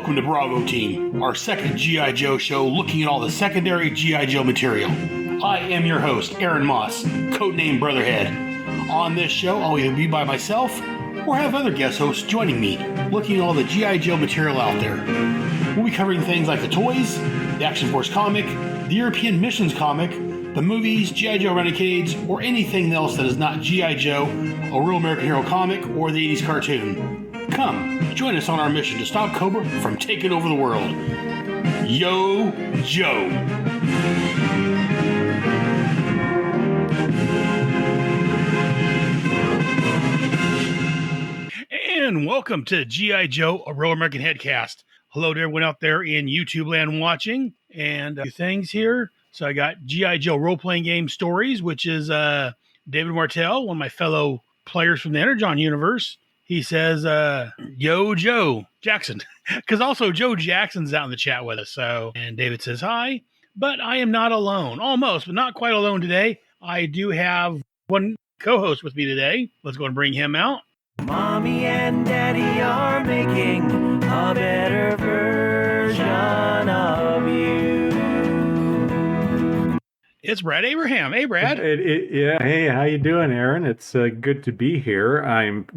welcome to Bravo Team, our second G.I. Joe show looking at all the secondary G.I. Joe material. I am your host, Aaron Moss, codenamed Brotherhead. On this show, I'll either be by myself or have other guest hosts joining me, looking at all the G.I. Joe material out there. We'll be covering things like the toys, the Action Force comic, the European Missions comic, the movies, G.I. Joe Renegades, or anything else that is not G.I. Joe, a Real American Hero comic, or the 80s cartoon. Come, join us on our mission to stop Cobra from taking over the world. Yo, Joe! And welcome to G.I. Joe, a Real American Headcast. Hello to everyone out there in YouTube land watching. And a few things here. So I got G.I. Joe role-playing game stories, which is David Martell, one of my fellow players from the Energon universe. He says, yo, Joe Jackson, because also Joe Jackson's out in the chat with us. So, and David says, hi, but I am not alone. Almost, but not quite alone today. I do have one co-host with me today. Let's go and bring him out. Mommy and Daddy are making a better version of you. It's Brad Abraham. Hey, Brad. Yeah. Hey, how you doing, Aaron? It's good to be here. I'm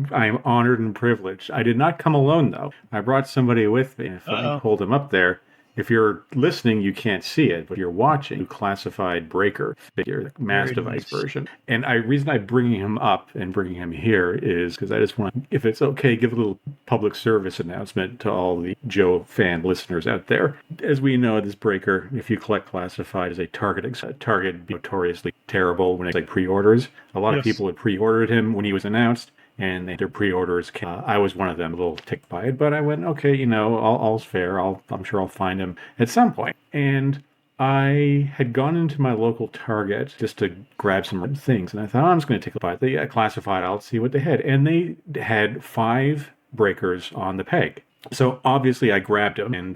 honored and privileged. I did not come alone, though. I brought somebody with me. If I pulled him up there, if you're listening, you can't see it, but you're watching classified breaker figure, mass device version. And reason I'm bringing him up and bringing him here is because I just want to, if it's okay, give a little public service announcement to all the Joe fan listeners out there. As we know, this breaker, if you collect classified, is a target notoriously terrible when it's like pre-orders. A lot of people had pre-ordered him when he was announced. And their pre-orders came. I was one of them, a little ticked by it, but I went, okay, all's fair. I'm sure I'll find him at some point. And I had gone into my local Target just to grab some things, and I thought, I'm just going to take a bite. They classified, I'll see what they had. And they had 5 breakers on the peg. So obviously I grabbed them and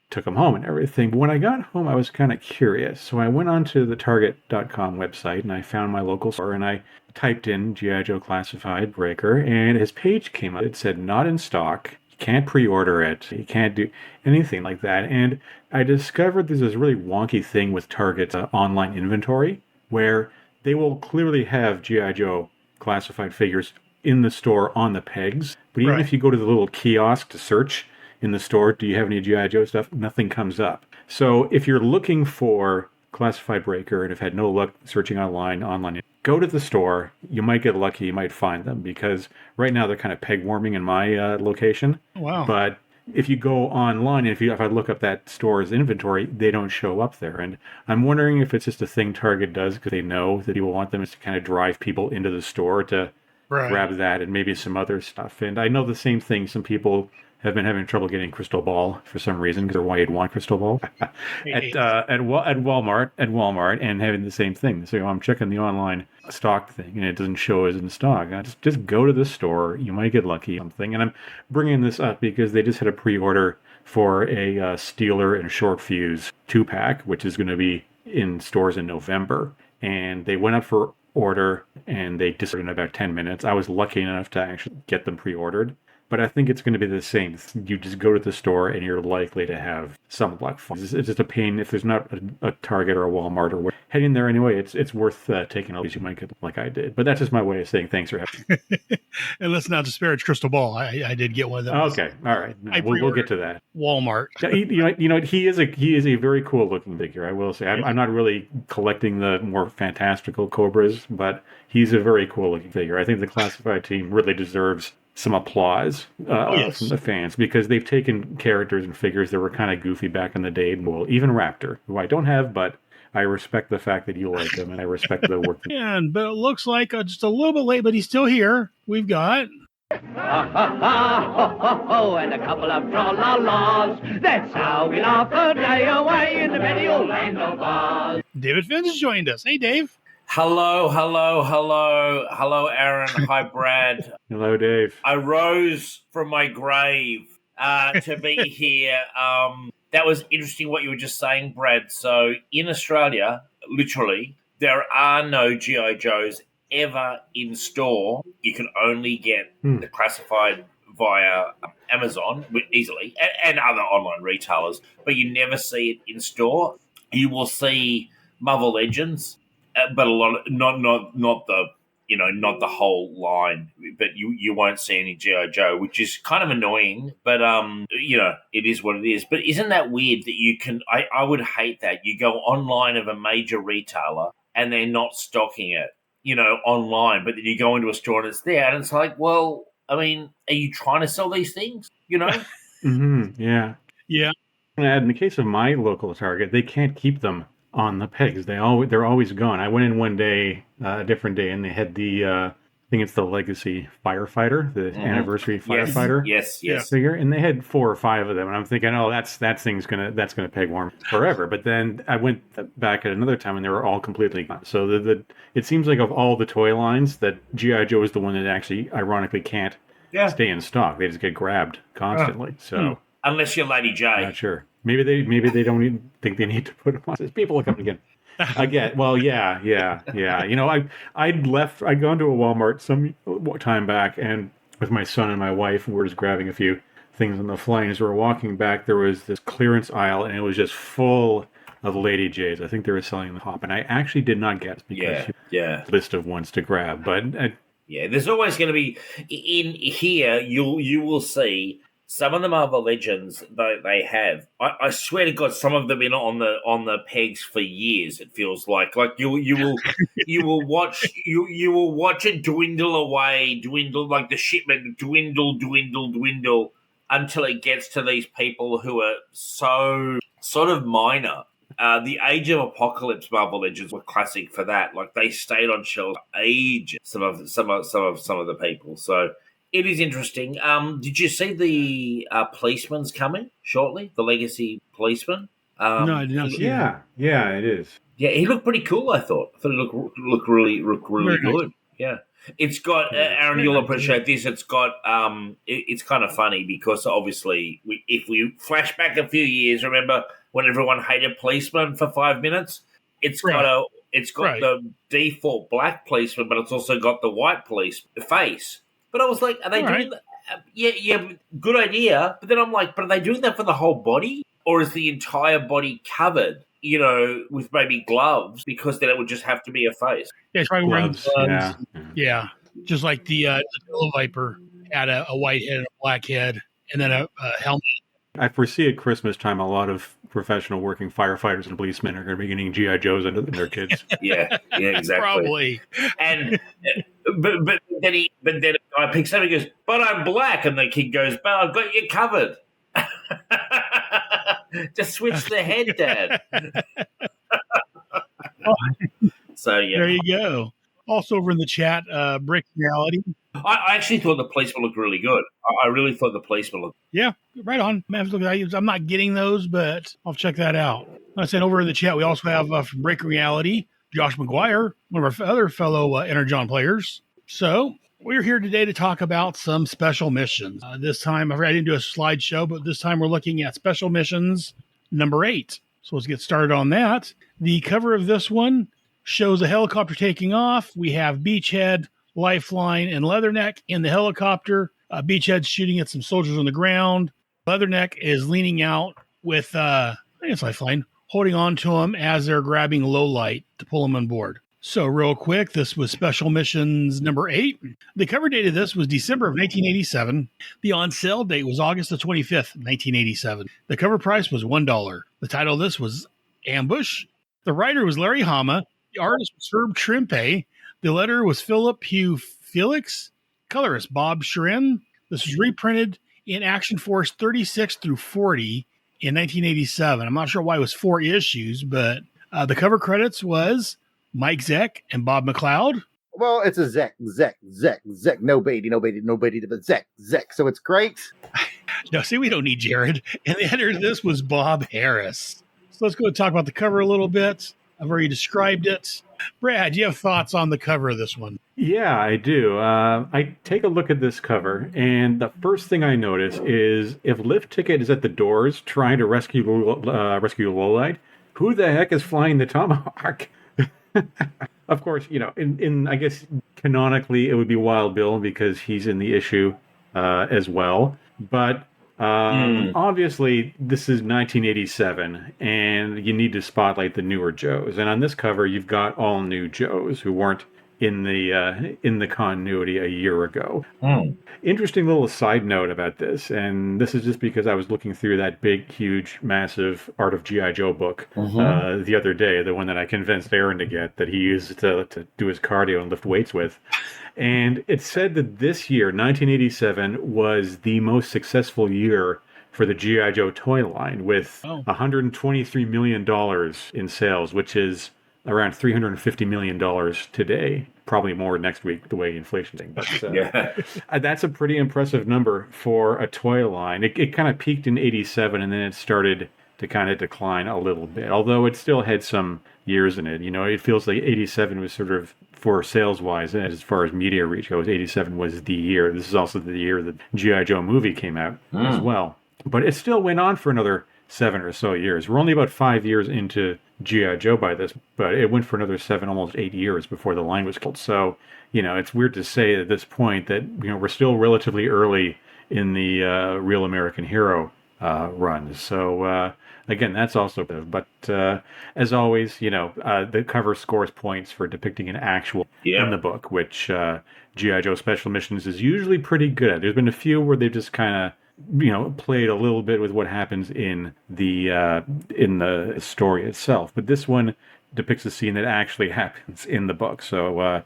took them home and everything. But when I got home, I was kind of curious. So I went onto the Target.com website, and I found my local store, and I typed in G.I. Joe classified breaker, and his page came up. It said not in stock. You can't pre-order it. You can't do anything like that. And I discovered there's this really wonky thing with Target's online inventory where they will clearly have G.I. Joe classified figures in the store on the pegs. But even if you go to the little kiosk to search in the store, do you have any G.I. Joe stuff? Nothing comes up. So if you're looking for classified breaker and have had no luck searching online, go to the store. You might get lucky. You might find them because right now they're kind of peg warming in my location. Wow. But if you go online, and if I look up that store's inventory, they don't show up there. And I'm wondering if it's just a thing Target does because they know that people want them is to kind of drive people into the store to grab that and maybe some other stuff. And I know the same thing. Some people have been having trouble getting Crystal Ball for some reason, because why you'd want Crystal Ball at Walmart and having the same thing. So I'm checking the online stock thing and it doesn't show as in stock. I just go to the store. You might get lucky something. And I'm bringing this up because they just had a pre-order for a Steeler and Short Fuse 2-pack, which is going to be in stores in November. And they went up for order and they disappeared in about 10 minutes. I was lucky enough to actually get them pre-ordered. But I think it's going to be the same. You just go to the store and you're likely to have some luck. It's just a pain if there's not a Target or a Walmart or what. Heading there anyway, it's worth taking all these you might get like I did. But that's just my way of saying thanks for having me. And let's not disparage Crystal Ball. I did get one of them. Okay, all right. We'll get to that. Walmart. He is a very cool looking figure. I will say I'm not really collecting the more fantastical Cobras, but he's a very cool looking figure. I think the classified team really deserves some applause from the fans because they've taken characters and figures that were kind of goofy back in the day. Well, even Raptor, who I don't have, but I respect the fact that you like him and I respect the work. But it looks like just a little bit late, but he's still here. We've got... Ha ha ha, ho ho ho, and a couple of tra-la-las. That's how we laugh a day away in the merry old land of Oz. David Finns has joined us. Hey, Dave. Hello, Aaron. Hi, Brad. Hello, Dave. I rose from my grave to be here. That was interesting what you were just saying, Brad. So in Australia, literally, there are no G.I. Joes ever in store. You can only get the classified via Amazon easily and other online retailers, but you never see it in store. You will see Marvel Legends, but a lot of, not the not the whole line, but you won't see any G.I. Joe, which is kind of annoying, but it is what it is. But isn't that weird that you can I would hate that you go online of a major retailer and they're not stocking it, online, but then you go into a store and it's there, and it's like, well, I mean, are you trying to sell these things? Yeah. Yeah. And in the case of my local Target, they can't keep them on the pegs. They're always gone. I went in one day, a different day, and they had the I think it's the Legacy Firefighter, the anniversary Firefighter Yes. figure, and they had 4 or 5 of them, and I'm thinking, oh, that thing's gonna peg warm forever. But then I went back at another time, and they were all completely gone. So it seems like of all the toy lines, that GI Joe is the one that actually, ironically, can't stay in stock. They just get grabbed constantly. So unless you're Lady J, not sure. Maybe they don't even think they need to put them on. People are coming again. Again, well, yeah. I'd gone to a Walmart some time back, and with my son and my wife, we were just grabbing a few things on the fly. And as we were walking back, there was this clearance aisle, and it was just full of Lady J's. I think they were selling the Hop, and I actually did not guess because list of ones to grab. But there's always going to be in here. You will see. Some of the Marvel Legends they have, I swear to God, some of them been on the pegs for years. It feels like you will watch it dwindle like the shipment dwindle until it gets to these people who are so sort of minor. The Age of Apocalypse Marvel Legends were classic for that. Like they stayed on shelves for ages. Some of the people. So. It is interesting. Did you see the policeman's coming shortly? The Legacy policeman? No, I did not see that. Yeah, it is. Yeah, he looked pretty cool, I thought. I thought he looked really good. Nice. Yeah. It's got, Aaron, you'll appreciate this. It's got, it's kind of funny because obviously if we flash back a few years, remember when everyone hated policemen for 5 minutes? It's got the default black policeman, but it's also got the white police face. But I was like, are they doing that? Yeah, good idea. But then I'm like, but are they doing that for the whole body? Or is the entire body covered, with maybe gloves? Because then it would just have to be a face. Yeah, it's probably wearing gloves. Yeah. Just like the Yellow Viper had a white head and a black head and then a helmet. I foresee at Christmas time a lot of professional working firefighters and policemen are going to be getting G.I. Joes under their kids. yeah, exactly. Probably. And but then a guy picks up and goes, "But I'm black," and the kid goes, "But I've got you covered." Just switch the head, Dad. So yeah, there you go. Also over in the chat, Brick Reality. I actually thought the policeman looked really good. I really thought the policeman looked. Yeah, right on. I'm not getting those, but I'll check that out. Like I said, over in the chat, we also have from Break Reality, Josh McGuire, one of our other fellow Energon players. So we're here today to talk about some special missions. This time, I didn't do a slideshow, but this time we're looking at special missions number 8. So let's get started on that. The cover of this one shows a helicopter taking off. We have Beachhead, Lifeline, and Leatherneck in the helicopter. Beachhead's shooting at some soldiers on the ground. Leatherneck is leaning out with, I think it's Lifeline, holding on to him as they're grabbing Lowlight to pull him on board. So real quick, this was Special Missions number 8. The cover date of this was December of 1987. The on-sale date was August the 25th, 1987. The cover price was $1. The title of this was Ambush. The writer was Larry Hama. The artist was Herb Trimpe. The letterer was Philip Hugh Felix. Colorist Bob Sharin. This was reprinted in Action Force 36 through 40 in 1987. I'm not sure why it was 4 issues, but the cover credits was Mike Zeck and Bob McLeod. Well, it's a Zeck. No Beatty, but Zeck. So it's great. No, see, we don't need Jared. And the editor of this was Bob Harris. So let's go and talk about the cover a little bit. I've already described it. Brad, do you have thoughts on the cover of this one? Yeah, I do. I take a look at this cover, and the first thing I notice is if Lift Ticket is at the doors trying to rescue Lowlight, who the heck is flying the Tomahawk? Of course, in I guess canonically it would be Wild Bill because he's in the issue as well. But obviously, this is 1987, and you need to spotlight the newer Joes. And on this cover, you've got all new Joes who weren't in the continuity a year ago. Interesting little side note about this, and this is just because I was looking through that big, huge, massive Art of G.I. Joe book the other day, the one that I convinced Aaron to get, that he used to do his cardio and lift weights with. And it said that this year, 1987, was the most successful year for the G.I. Joe toy line, with $123 million in sales, which is around $350 million today. Probably more next week, the way inflation's thing. But that's a pretty impressive number for a toy line. It kind of peaked in 87, and then it started to kind of decline a little bit, although it still had some years in it. You know, it feels like 87 was sort of, for sales-wise, as far as media reach goes, 87 was the year. This is also the year that G.I. Joe movie came out as well. But it still went on for another 7 or so years. We're only about 5 years into G.I. Joe by this, but it went for another 7, almost 8 years before the line was killed. So, you know, it's weird to say at this point that, you know, we're still relatively early in the Real American Hero run. So, again, that's also, but as always, you know, the cover scores points for depicting an actual in the book, which G.I. Joe Special Missions is usually pretty good at. There's been a few where they've just kind of, you know, played a little bit with what happens in the story itself, but this one depicts a scene that actually happens in the book. So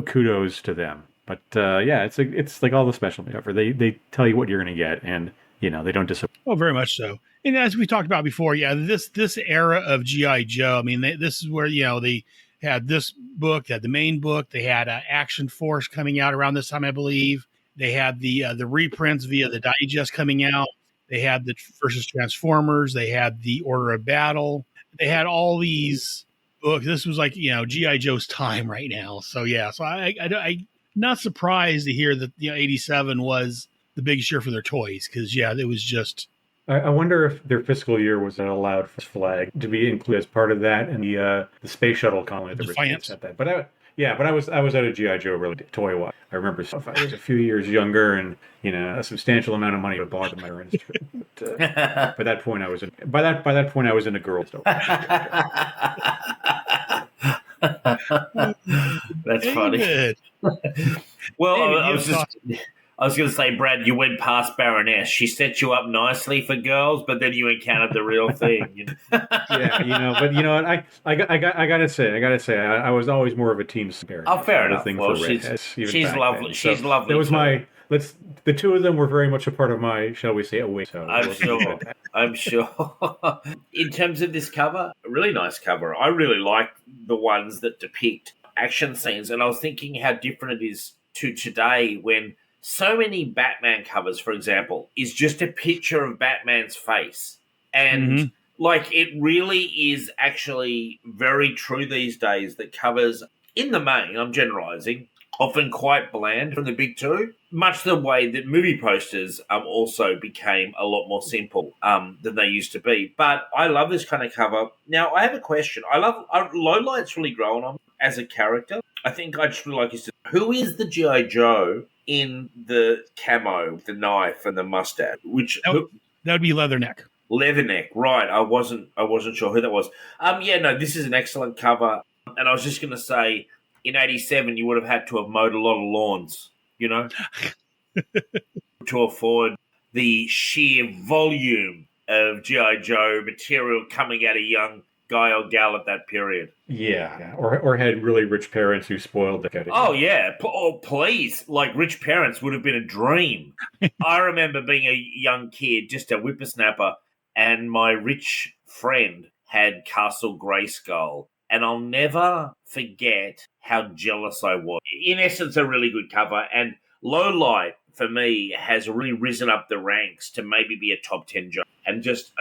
kudos to them. But it's like all the special cover. They tell you what you're going to get, and you know they don't disappoint. Oh, very much so. And as we talked about before, this era of G.I. Joe. I mean, this is where, you know, they had this book, they had the main book, they had Action Force coming out around this time, I believe. They had the reprints via the digest coming out. They had the versus Transformers. They had the Order of Battle. They had all these books. This was like, you know, G.I. Joe's time right now. So yeah, so I'm not surprised to hear that, you know, 87 was the biggest year for their toys, because it was just. I wonder if their fiscal year was allowed for flag to be included as part of that, and the space shuttle colony that was at that. But I was out of G.I. Joe really toy-wise. I remember I was a few years younger, and you know, a substantial amount of money would belong to my parents. But by that point, I was in a girl's store. That's funny. Well, I was going to say, Brad, you went past Baroness. She set you up nicely for girls, but then you encountered the real thing. You know? Yeah, you know, but you know what? I gotta say, I was always more of a team spirit. Oh, fair enough. Well, she's lovely. She's lovely. It was the two of them were very much a part of my, shall we say, awake. So I'm sure. In terms of this cover, a really nice cover. I really like the ones that depict action scenes, and I was thinking how different it is to today, when so many Batman covers, for example, is just a picture of Batman's face. And like, it really is actually very true these days that covers, in the main, I'm generalizing, often quite bland from the big two, much the way that movie posters also became a lot more simple than they used to be. But I love this kind of cover. Now, I have a question. Lowlight's really grown on me as a character. I think I'd just really like you to, who is the G.I. Joe in the camo, the knife, and the mustache? That would be Leatherneck. Leatherneck, right? I wasn't sure who that was. This is an excellent cover, and I was just going to say, in 87, you would have had to have mowed a lot of lawns, you know, to afford the sheer volume of G.I. Joe material coming out of young guy or gal at that period. Yeah. Or had really rich parents who spoiled the kid. Oh, yeah. Oh, please. Like, rich parents would have been a dream. I remember being a young kid, just a whippersnapper, and my rich friend had Castle Grayskull. And I'll never forget how jealous I was. In essence, a really good cover. And Lowlight, for me, has really risen up the ranks to maybe be a top 10 joke. And just,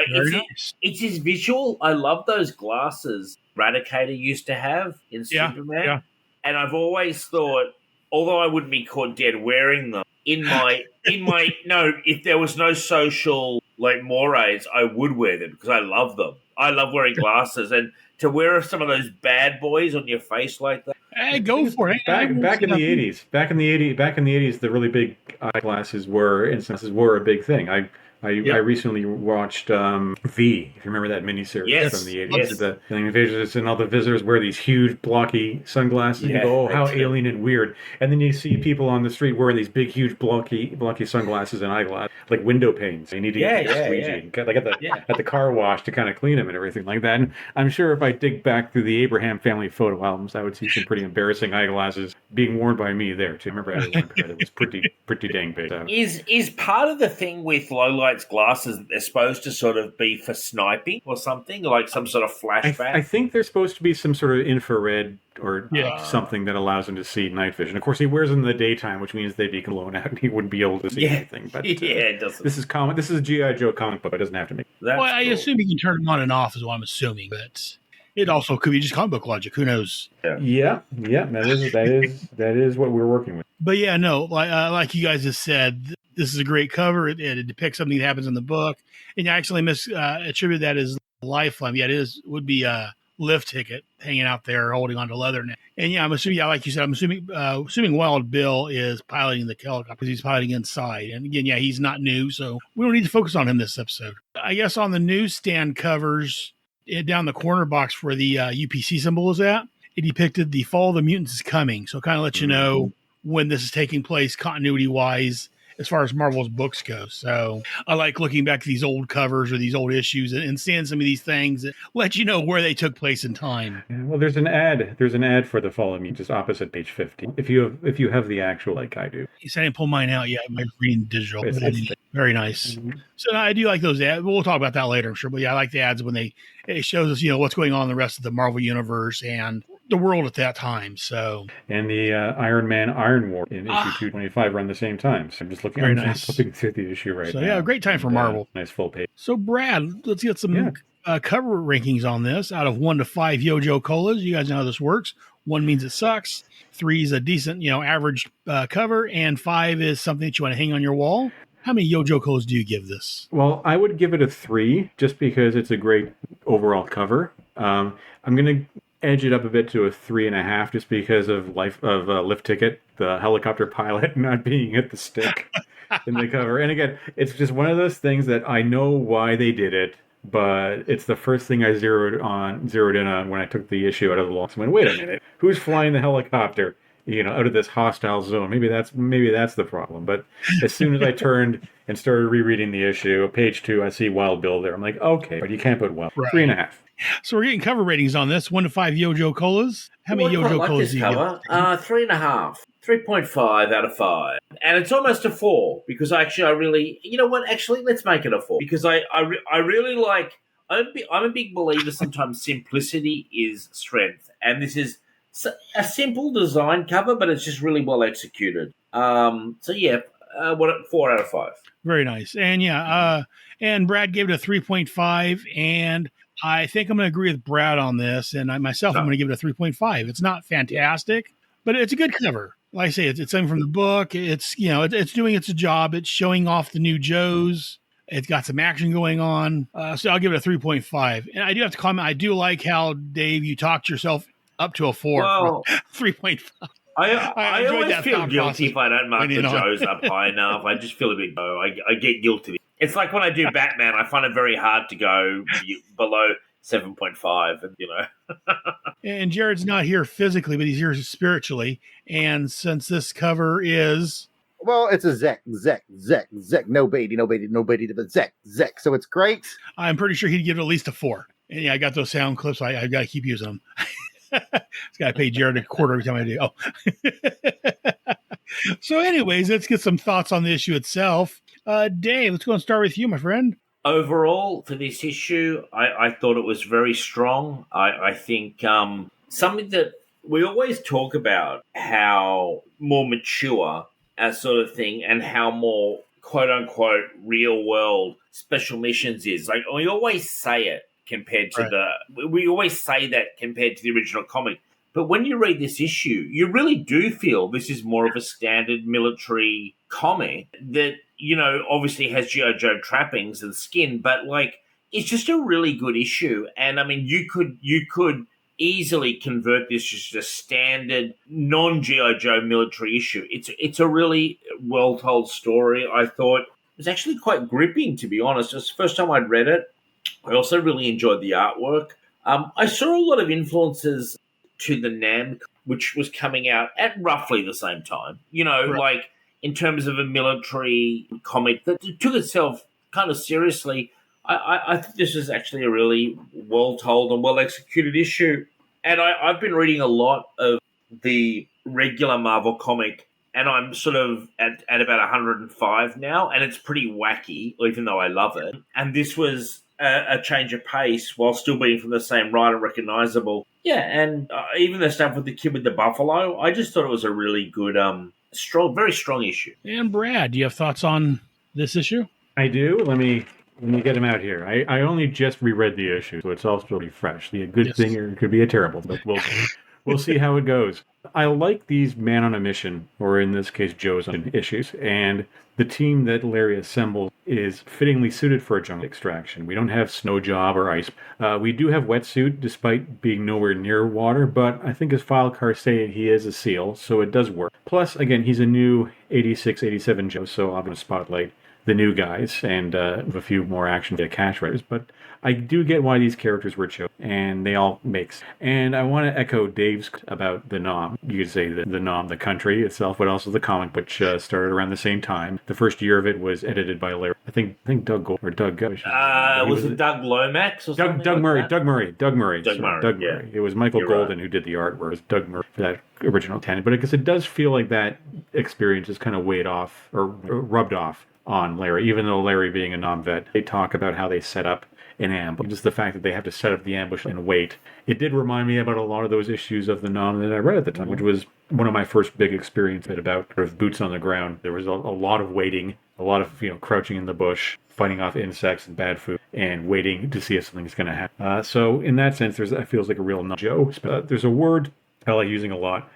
it's his visual. I love those glasses Radicator used to have in Superman. Yeah. And I've always thought, although I wouldn't be caught dead wearing them, if there was no social, like, mores, I would wear them because I love them. I love wearing glasses. And to wear some of those bad boys on your face like that? Hey, go for it. Back in the 80s, back in the 80s, the really big eyeglasses were a big thing. I recently watched V, if you remember that miniseries Yes, from the 80s. yes. The alien visitors and all the visitors wear these huge blocky sunglasses. And you Yeah, go, oh, how that's true. alien and weird. And then you see people on the street wearing these big, huge, blocky sunglasses and eyeglasses, like window panes. You need to get the squeegee, like at the car wash to kind of clean them and everything like that. And I'm sure if I dig back through the Abraham family photo albums, I would see some pretty embarrassing eyeglasses being worn by me there too. I remember I had one pair that was pretty dang big. So. Is part of the thing with low lights glasses that they're supposed to sort of be for sniping or something, like some sort of flashback? I think there's supposed to be some sort of infrared or something that allows him to see night vision. Of course, he wears them in the daytime, which means they'd be blown out and he wouldn't be able to see anything. But it doesn't. This is comic. This is a GI Joe comic book. It doesn't have to make. That's Well, I cool. assume you can turn them on and off, is what I'm assuming. But it also could be just comic book logic. Who knows? Yeah. That is what we're working with. But yeah, no, like you guys just said, this is a great cover. It depicts something that happens in the book, and you actually attribute that as lifeline. Yeah, would be a lift ticket hanging out there, holding onto leather. And yeah, I'm assuming, like you said, I'm assuming Wild Bill is piloting the helicopter because he's piloting inside. And again, yeah, he's not new, so we don't need to focus on him this episode. I guess on the newsstand covers, down the corner box where the UPC symbol is at, it depicted the Fall of the Mutants is coming. So it kind of lets you know when this is taking place continuity-wise as far as Marvel's books go. So I like looking back at these old covers or these old issues and seeing some of these things that let you know where they took place in time. Yeah, well, there's an ad. There's an ad for the Fall of Me just opposite page 50. If you have the actual, like I do. I didn't pull mine out yet. I'm reading digital. It's Very nice. So I do like those ads. We'll talk about that later, I'm sure. But yeah, I like the ads when it shows us, what's going on in the rest of the Marvel universe and the world at that time. So and the Iron Man Iron War in issue 225 run the same time. So I'm just looking. Very I'm nice. flipping through the issue right So now. yeah, great time for Marvel. Nice full page. So Brad, let's get some cover rankings on this. Out of 1 to 5 Yojo Colas, you guys know how this works. 1 means it sucks. 3 is a decent, average cover, and 5 is something that you want to hang on your wall. How many Yojo Colas do you give this? Well, I would give it a 3 just because it's a great overall cover. I'm going to edge it up a bit to a 3.5 just because of Lift Ticket, the helicopter pilot not being at the stick in the cover. And again, it's just one of those things that I know why they did it, but it's the first thing I zeroed in on when I took the issue out of the loss. I went, wait a minute, who's flying the helicopter? Out of this hostile zone. Maybe that's the problem. But as soon as I turned and started rereading the issue, page 2, I see Wild Bill there. I'm like, okay, but you can't put Wild. Right. 3.5. So we're getting cover ratings on this. 1 to 5 Yojo Colas. How many Yojo Colas do you give? 3.5. 3.5 out of 5. And it's almost a 4 because I really, let's make it a 4 because I really like, I'm a big believer sometimes simplicity is strength. And this is a simple design cover, but it's just really well executed. 4 out of 5. Very nice. And and Brad gave it a 3.5, and I think I'm going to agree with Brad on this. And I'm going to give it a 3.5. It's not fantastic, but it's a good cover. Like I say, it's something from the book. It's, it's doing its job. It's showing off the new Joes. It's got some action going on. So I'll give it a 3.5. And I do have to comment, I do like how, Dave, you talked yourself up to a 4. Well, 3.5. I always feel guilty if I don't mark the Joes up high enough. I just feel a bit low. I get guilty. It's like when I do Batman, I find it very hard to go below 7.5, and And Jared's not here physically, but he's here spiritually. And since this cover is... Well, it's a Zek. No baity, but Zek. So it's great. I'm pretty sure he'd give it at least a 4. And yeah, I got those sound clips. I've got to keep using them. It's got to pay Jared a quarter every time I do. Oh. So anyways, let's get some thoughts on the issue itself. Dave, let's go and start with you, my friend. Overall, for this issue, I thought it was very strong. I think something that we always talk about, how more mature sort of thing and how more quote-unquote real-world special missions is. Like, we always say it compared to we always say that compared to the original comic. But when you read this issue, you really do feel this is more of a standard military comic that, obviously has G.I. Joe trappings and skin, but it's just a really good issue. And I mean, you could easily convert this as a standard non-GI Joe military issue. It's a really well told story. I thought it was actually quite gripping, to be honest. It was the first time I'd read it. I also really enjoyed the artwork. I saw a lot of influences to the Nam, which was coming out at roughly the same time. Like in terms of a military comic that took itself kind of seriously. I think this is actually a really well told and well executed issue. And I've been reading a lot of the regular Marvel comic, and I'm sort of at about 105 now, and it's pretty wacky, even though I love it. And this was a change of pace while still being from the same writer, recognizable. Yeah, and even the stuff with the kid with the buffalo, I just thought it was a really good, very strong issue. And Brad, do you have thoughts on this issue? I do. Let me get him out here. I only just reread the issue, so it's all still pretty fresh. Be a good thing or it could be a terrible, but we'll see how it goes. I like these man on a mission, or in this case, Joe's on issues, and the team that Larry assembled is fittingly suited for a jungle extraction. We don't have snow job or ice. We do have wetsuit, despite being nowhere near water, but I think as file cards say, he is a SEAL, so it does work. Plus, again, he's a new 86, 87 Joe, so I'm going to spotlight the new guys and a few more action via cash writers, but I do get why these characters were chosen, and they all make sense. And I want to echo Dave's about the Nom. You could say the Nom, the country itself, but also the comic, which started around the same time. The first year of it was edited by Larry. I think Doug Gold or Doug. Was it Doug Lomax or something? Doug Murray. That? Doug Murray. Doug Murray. Yeah. It was Michael Golden who did the art, whereas Doug Murray for that original 10. But because it does feel like that experience is kind of weighed off or rubbed off on Larry, even though Larry being a non-vet, they talk about how they set up an ambush. Just the fact that they have to set up the ambush and wait. It did remind me about a lot of those issues of the non that I read at the time, which was one of my first big experiences about sort of boots on the ground. There was a lot of waiting, a lot of crouching in the bush, fighting off insects and bad food, and waiting to see if something's going to happen. So in that sense, it feels like a real Joe. There's a word I like using a lot.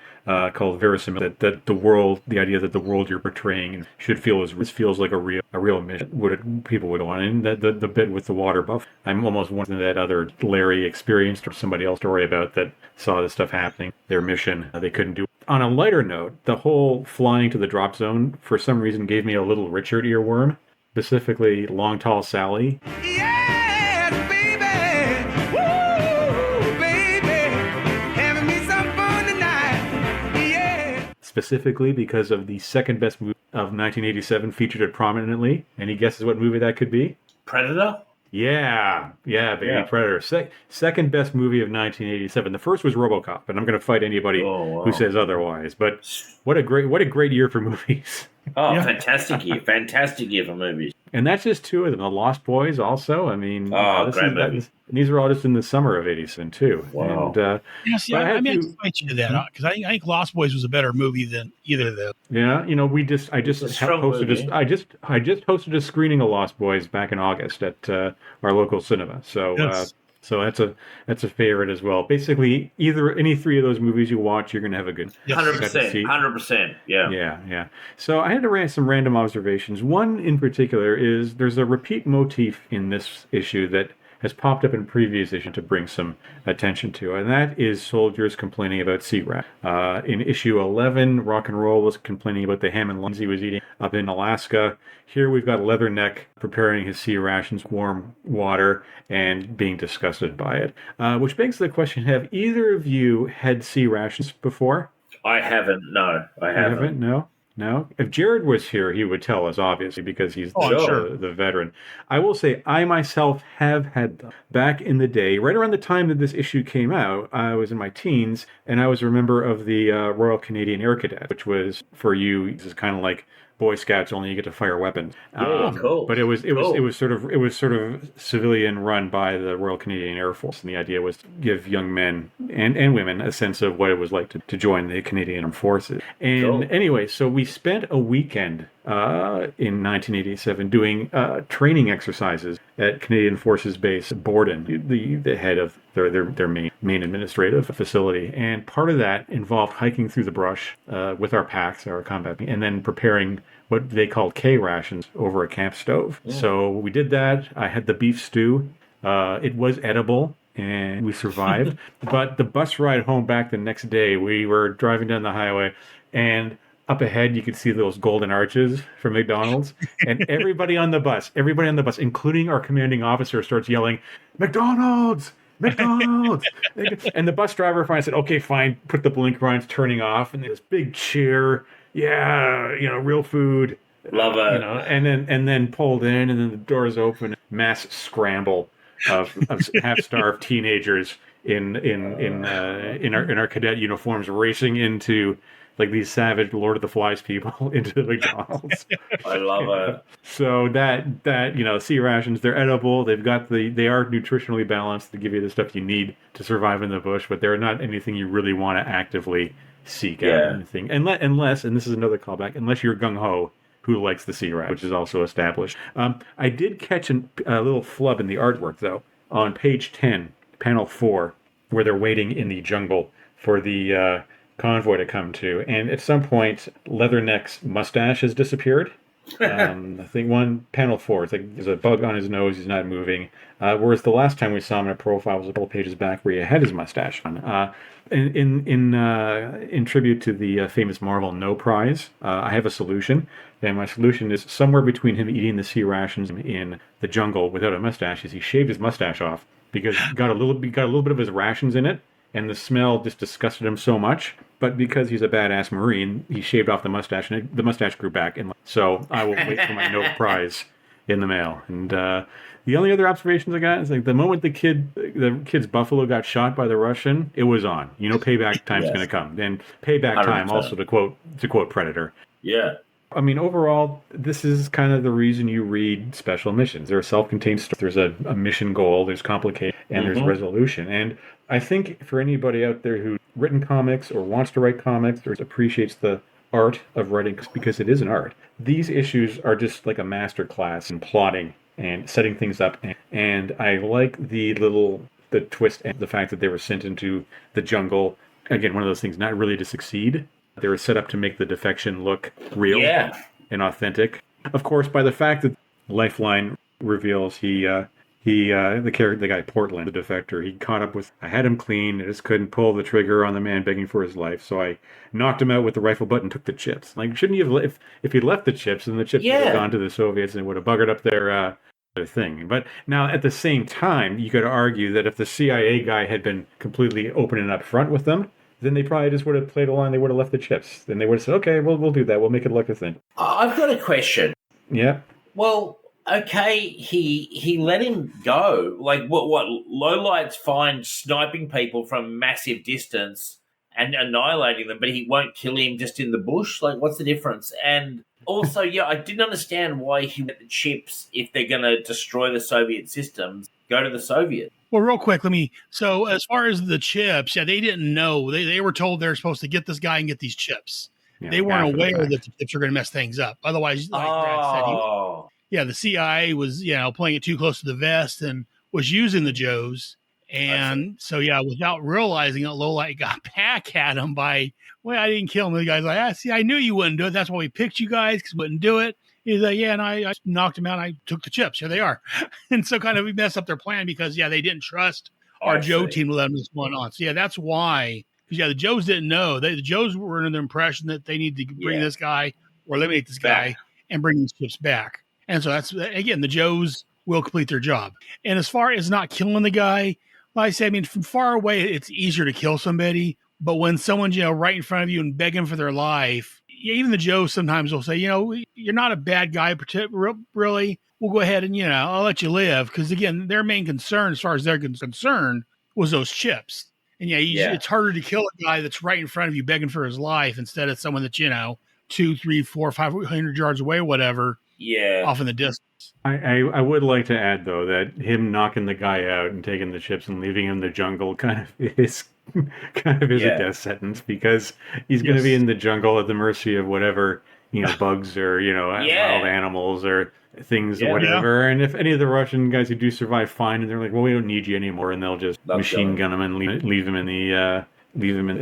Called verisimilitude, that the idea that the world you're portraying should feel feels like a real mission. People would want, and the bit with the water buff. I'm almost wondering that other Larry experienced or somebody else story about that saw this stuff happening. Their mission they couldn't do. On a lighter note, the whole flying to the drop zone for some reason gave me a little Richard earworm, specifically Long Tall Sally. Specifically because of the second best movie of 1987 featured it prominently. Any guesses what movie that could be? Predator? Yeah, baby, Predator. Second best movie of 1987. The first was RoboCop, and I'm going to fight anybody who says otherwise. But what a great year for movies. Oh, fantastic year for movies. And that's just two of them. The Lost Boys also. I mean, these are all just in the summer of '87 too. Wow. And, I mean, I fight you to that because I think Lost Boys was a better movie than either of them. Yeah, I just hosted a screening of Lost Boys back in August at our local cinema. So. Yes. So that's a favorite as well. Basically, any three of those movies you watch, you're going to have a good 100%. Yeah. So I had to run some random observations. One in particular is there's a repeat motif in this issue that has popped up in previous issues to bring some attention to, and that is soldiers complaining about sea rat. In issue 11, Rock and Roll was complaining about the ham and lungs he was eating up in Alaska. Here we've got Leatherneck preparing his sea rations, warm water, and being disgusted by it. Which begs the question, have either of you had sea rations before? I haven't, no. I haven't. No? If Jared was here, he would tell us, obviously, because he's the veteran. I will say, I myself have had them. Back in the day, right around the time that this issue came out, I was in my teens, and I was a member of the Royal Canadian Air Cadet, which was, for you, this is kind of like Boy Scouts, only you get to fire weapons. Cool. But it was sort of civilian run by the Royal Canadian Air Force, and the idea was to give young men and women a sense of what it was like to join the Canadian Armed Forces. And anyway, so we spent a weekend in 1987 doing training exercises at Canadian Forces Base Borden, the head of their main administrative facility. And part of that involved hiking through the brush with our packs, our combat, and then preparing what they called K rations over a camp stove. Yeah. So we did that. I had the beef stew. It was edible, and we survived. But the bus ride home back the next day, we were driving down the highway, and up ahead you could see those golden arches from McDonald's, and everybody on the bus, including our commanding officer, starts yelling, "McDonald's! McDonald's!" And the bus driver finally said, "Okay, fine." Put the blinker on, it's turning off, and this big cheer. Yeah, real food. Love it. And then pulled in, and then the doors open. Mass scramble of half-starved teenagers in our cadet uniforms racing into like these savage Lord of the Flies people into the McDonald's. I love it. So that sea rations, they're edible. They are nutritionally balanced. They give you the stuff you need to survive in the bush, but they're not anything you really want to actively seek out. Anything unless, and this is another callback, unless you're gung ho who likes the sea rat, which is also established. I did catch a little flub in the artwork though on page 10, panel 4, where they're waiting in the jungle for the convoy to come to, and at some point Leatherneck's mustache has disappeared. I think panel 4, it's like there's a bug on his nose, he's not moving, whereas the last time we saw him in a profile was a couple pages back where he had his mustache on. In tribute to the famous Marvel No Prize, I have a solution, and my solution is somewhere between him eating the sea rations in the jungle without a mustache is he shaved his mustache off because he got a little bit of his rations in it, and the smell just disgusted him so much. But because he's a badass Marine, he shaved off the mustache, and the mustache grew back. And so I will wait for my Nobel Prize in the mail. And the only other observations I got is like the moment the kid's buffalo got shot by the Russian, it was on. Payback time's going to come. And payback 100%. Time, also to quote Predator. Yeah. I mean, overall, this is kind of the reason you read special missions. They're self-contained stories. There's a mission goal, there's complication, and there's resolution. And I think for anybody out there who's written comics or wants to write comics or appreciates the art of writing, because it is an art, these issues are just like a master class in plotting and setting things up. And I like the twist and the fact that they were sent into the jungle. Again, one of those things, not really to succeed. They were set up to make the defection look real and authentic. Of course, by the fact that Lifeline reveals the guy Portland, the defector, he caught up with. I had him clean. I just couldn't pull the trigger on the man begging for his life, so I knocked him out with the rifle butt and took the chips. Like, shouldn't you have? If he'd left the chips, then the chips would have gone to the Soviets and it would have buggered up their thing. But now, at the same time, you could argue that if the CIA guy had been completely open and upfront with them, then they probably just would have played along. They would have left the chips. Then they would have said, "Okay, we'll do that. We'll make it look a thing." I've got a question. Yeah. Well, okay, he let him go. Like, what lowlight's fine sniping people from massive distance and annihilating them, but he won't kill him just in the bush? Like, what's the difference? And also, I didn't understand why he let the chips, if they're going to destroy the Soviet systems, go to the Soviets. Well, real quick, so as far as the chips, they didn't know. They were told they're supposed to get this guy and get these chips. Yeah, they weren't aware that the chips are going to mess things up. Otherwise, like Brad said, the CIA was, playing it too close to the vest and was using the Joes. And so, without realizing it, Lowlight got back at him by, I didn't kill him. The guy's like, I knew you wouldn't do it. That's why we picked you guys, because we wouldn't do it. He's like, and I knocked him out. And I took the chips. Here they are. And so kind of we messed up their plan because, they didn't trust our Joe team to let them this one on. So, that's why. Because, the Joes didn't know. The Joes were under the impression that they need to bring this guy or eliminate this guy and bring these chips back. And so that's, again, the Joes will complete their job. And as far as not killing the guy, like I say, from far away, it's easier to kill somebody. But when someone's, right in front of you and begging for their life, even the Joes sometimes will say, you're not a bad guy, really. We'll go ahead and, I'll let you live. Because, again, their main concern, as far as they're concerned, was those chips. And, it's harder to kill a guy that's right in front of you begging for his life instead of someone that's, 200, 300, 400, 500 yards away, whatever. Yeah. Off in the distance. I would like to add, though, that him knocking the guy out and taking the chips and leaving him in the jungle kind of is a death sentence, because he's going to be in the jungle at the mercy of whatever, bugs or, wild animals or things or whatever. And if any of the Russian guys who do survive, fine, and they're like, well, we don't need you anymore, and they'll just machine gun him and leave him in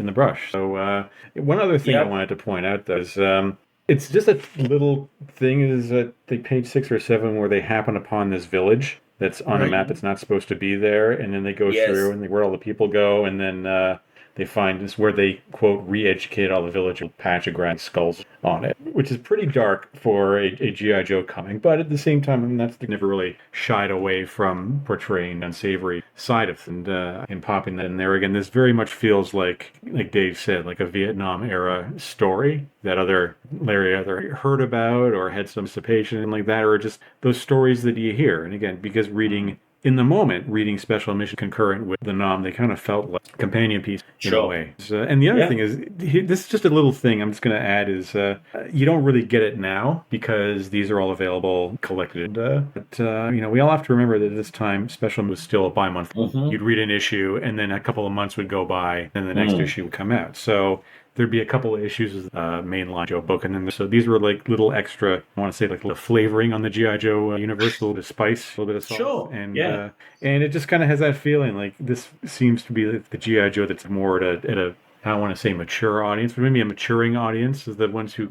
the brush. So one other thing I wanted to point out, though, is it's just a little thing, is that they page 6 or 7 where they happen upon this village that's on a map that's not supposed to be there, and then they go Yes. through and where all the people go, and then they find this where they, quote, re-educate all the village with a patch of grass skulls on it, which is pretty dark for a G.I. Joe comic, but at the same time, I mean, that's never really shied away from portraying the unsavory side of it, and popping that in there again. This very much feels like Dave said, like a Vietnam-era story that Larry either heard about or had some participation like that, or just those stories that you hear. And again, because in the moment, reading Special Mission concurrent with the Nom, they kind of felt like a companion piece in a way. And the other thing is, this is just a little thing I'm just going to add is you don't really get it now because these are all available collected. But we all have to remember that at this time, Special was still a bi-monthly. You'd read an issue, and then a couple of months would go by, and the next issue would come out. So there'd be a couple of issues with mainline Joe book, and then so these were like little extra, I want to say like little flavoring on the G.I. Joe universe, a little bit of spice, a little bit of salt. And it just kind of has that feeling like this seems to be the G.I. Joe that's more at a I don't want to say mature audience, but maybe a maturing audience is the ones who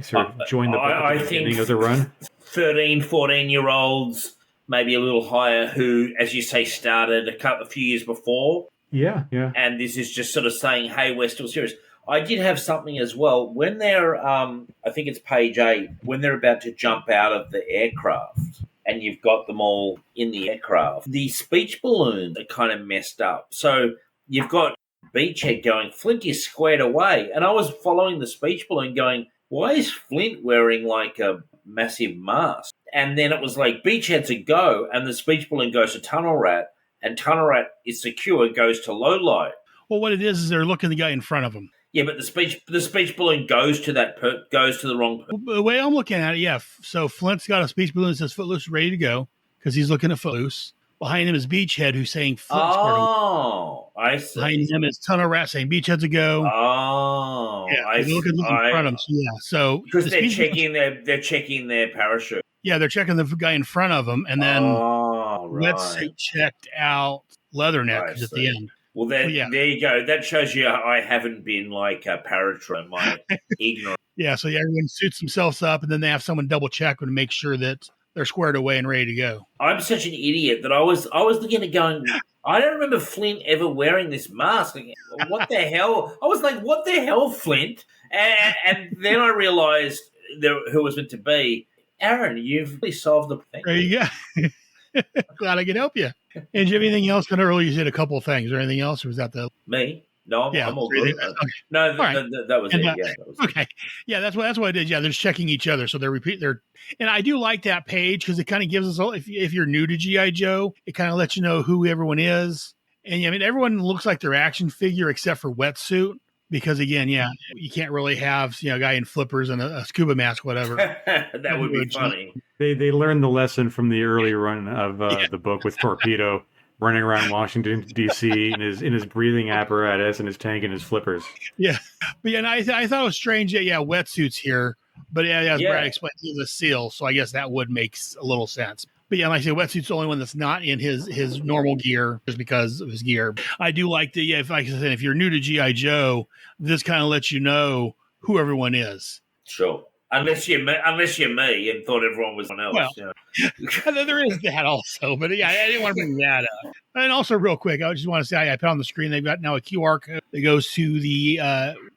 sort of join the book at the beginning of the run. 13, 14-year-olds, maybe a little higher, who, as you say, started a few years before. Yeah. And this is just sort of saying, hey, we're still serious. I did have something as well. When they're, I think it's page 8, when they're about to jump out of the aircraft and you've got them all in the aircraft, the speech balloons are kind of messed up. So you've got Beachhead going, Flint is squared away. And I was following the speech balloon going, why is Flint wearing like a massive mask? And then it was like, Beachhead's a go, and the speech balloon goes to Tunnel Rat, and Tunnel Rat is secure, goes to Lowlight. Well, what it is they're looking at the guy in front of them. Yeah, but the speech balloon goes to goes to the wrong person. The way I'm looking at it, yeah. So Flint's got a speech balloon that says Footloose ready to go because he's looking at Footloose. Behind him is Beachhead, who's saying Flint's I see. Behind him is Tunnel Rat saying Beachhead's a go. I see. Looking in front of him. So, yeah. So because they're checking their parachute. Yeah, they're checking the guy in front of them, and then Wetsuit checked out Leatherneck at the end. Well, there you go. That shows you I haven't been like a paratrooper, my ignorance. Yeah, so everyone suits themselves up, and then they have someone double check to make sure that they're squared away and ready to go. I'm such an idiot that I was looking at going, I don't remember Flint ever wearing this mask. What the hell? I was like, what the hell, Flint? And then I realized who it was meant to be. Aaron, you've really solved the thing. There you go. Glad I could help you. And do you have anything else? I know earlier you said a couple of things. Is there anything else, or was that the me? No, I'm all good. Okay. No, that was it. Yeah, that was okay. Yeah, that's what I did. Yeah, they're checking each other, so and I do like that page because it kind of gives us all. If you're new to GI Joe, it kind of lets you know who everyone is, and I mean everyone looks like their action figure except for Wetsuit. Because again, you can't really have a guy in flippers and a scuba mask, whatever. That would be funny. They learned the lesson from the early run of the book with Torpedo running around Washington D.C. in his breathing apparatus and his tank and his flippers. Yeah, but and I thought it was strange that Wetsuit's here, but as Brad explained, he's a SEAL, so I guess that would make a little sense. But like I said, Wetsuit's the only one that's not in his normal gear just because of his gear. I do like if you're new to G.I. Joe, this kind of lets you know who everyone is. Sure. Unless you're me and thought everyone was someone else. Well, there is that also. But I didn't want to bring that up. And also real quick, I just want to say I put on the screen, they've got now a QR code that goes to the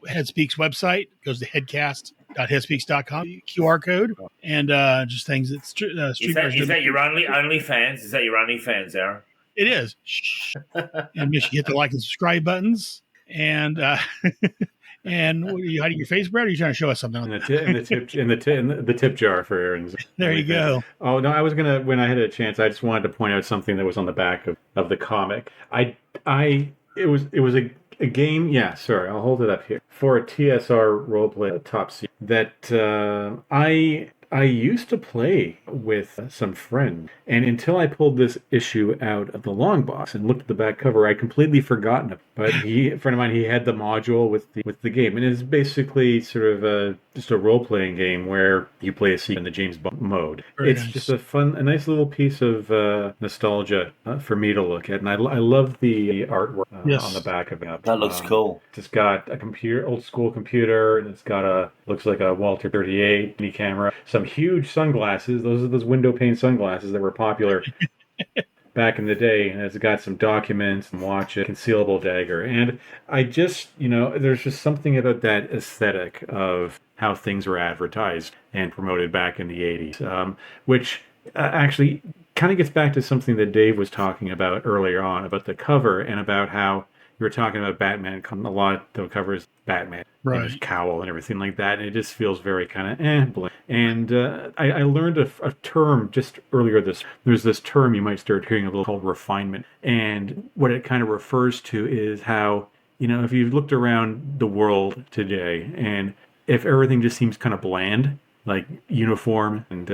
Headspeaks website. It goes to headspeaks.com, QR code, and just things that Street Is that your only fans? Is that your only fans, Aaron? It is. And make sure you hit the like and subscribe buttons. And and how do you get your face, Brad? Or are you trying to show us something? And the tip jar for Aaron's. There you go. Oh no, I was gonna when I had a chance. I just wanted to point out something that was on the back of the comic. It was a game. Yeah, sorry, I'll hold it up here for a TSR roleplay top secret that I used to play with some friends, and until I pulled this issue out of the long box and looked at the back cover, I'd completely forgotten it. But a friend of mine, he had the module with the game, and it's basically sort of just a role-playing game where you play a scene in the James Bond mode. It's nice. Just a nice little piece of nostalgia for me to look at, and I love the artwork on the back of it. That looks cool. It's got a old school computer, and it's got looks like a Walter 38 mini camera, some huge sunglasses. Those are those window pane sunglasses that were popular back in the day, and it's got some documents and watch it, concealable dagger. And I just, there's just something about that aesthetic of how things were advertised and promoted back in the 80s, which actually kind of gets back to something that Dave was talking about earlier on about the cover and about how you were talking about Batman. A lot of the covers Batman and his cowl and everything like that, and it just feels very kind of bland. And I learned a term just earlier. There's this term you might start hearing a little called refinement, and what it kind of refers to is how, if you looked around the world today and if everything just seems kind of bland, like uniform, and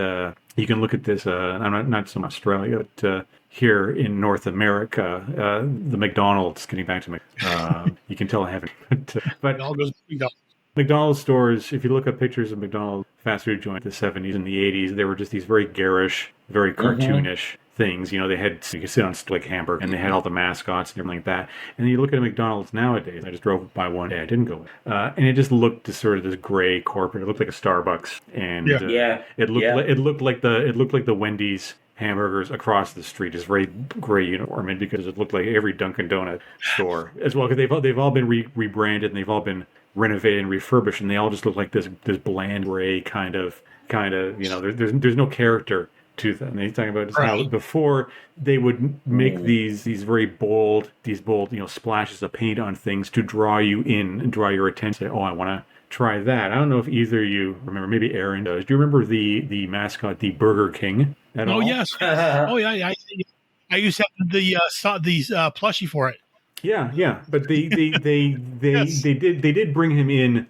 you can look at this. I'm not so much Australia, but here in North America, the McDonald's. Getting back to you can tell I haven't. But It all goes to McDonald's. McDonald's stores. If you look up pictures of McDonald's fast food joint in the 70s and the 80s, they were just these very garish, very cartoonish things. They had, you could sit on like hamburger, and they had all the mascots and everything like that. And then you look at a McDonald's nowadays. I just drove by one day. I didn't go, and it just looked just sort of this gray corporate. It looked like a Starbucks, and it looked like the Wendy's hamburgers across the street, is very gray uniform, and because it looked like every Dunkin' Donut store as well, because they've all been rebranded and they've all been renovated and refurbished, and they all just look like this bland gray kind of there's no character to them. They talk about how before they would make these very bold splashes of paint on things to draw you in and draw your attention. Say, oh, I want to try that. I don't know if either of you remember. Maybe Aaron does. Do you remember the mascot, the Burger King? At all? Yes. Oh yeah. I used to have the plushie for it. Yeah. But they did bring him in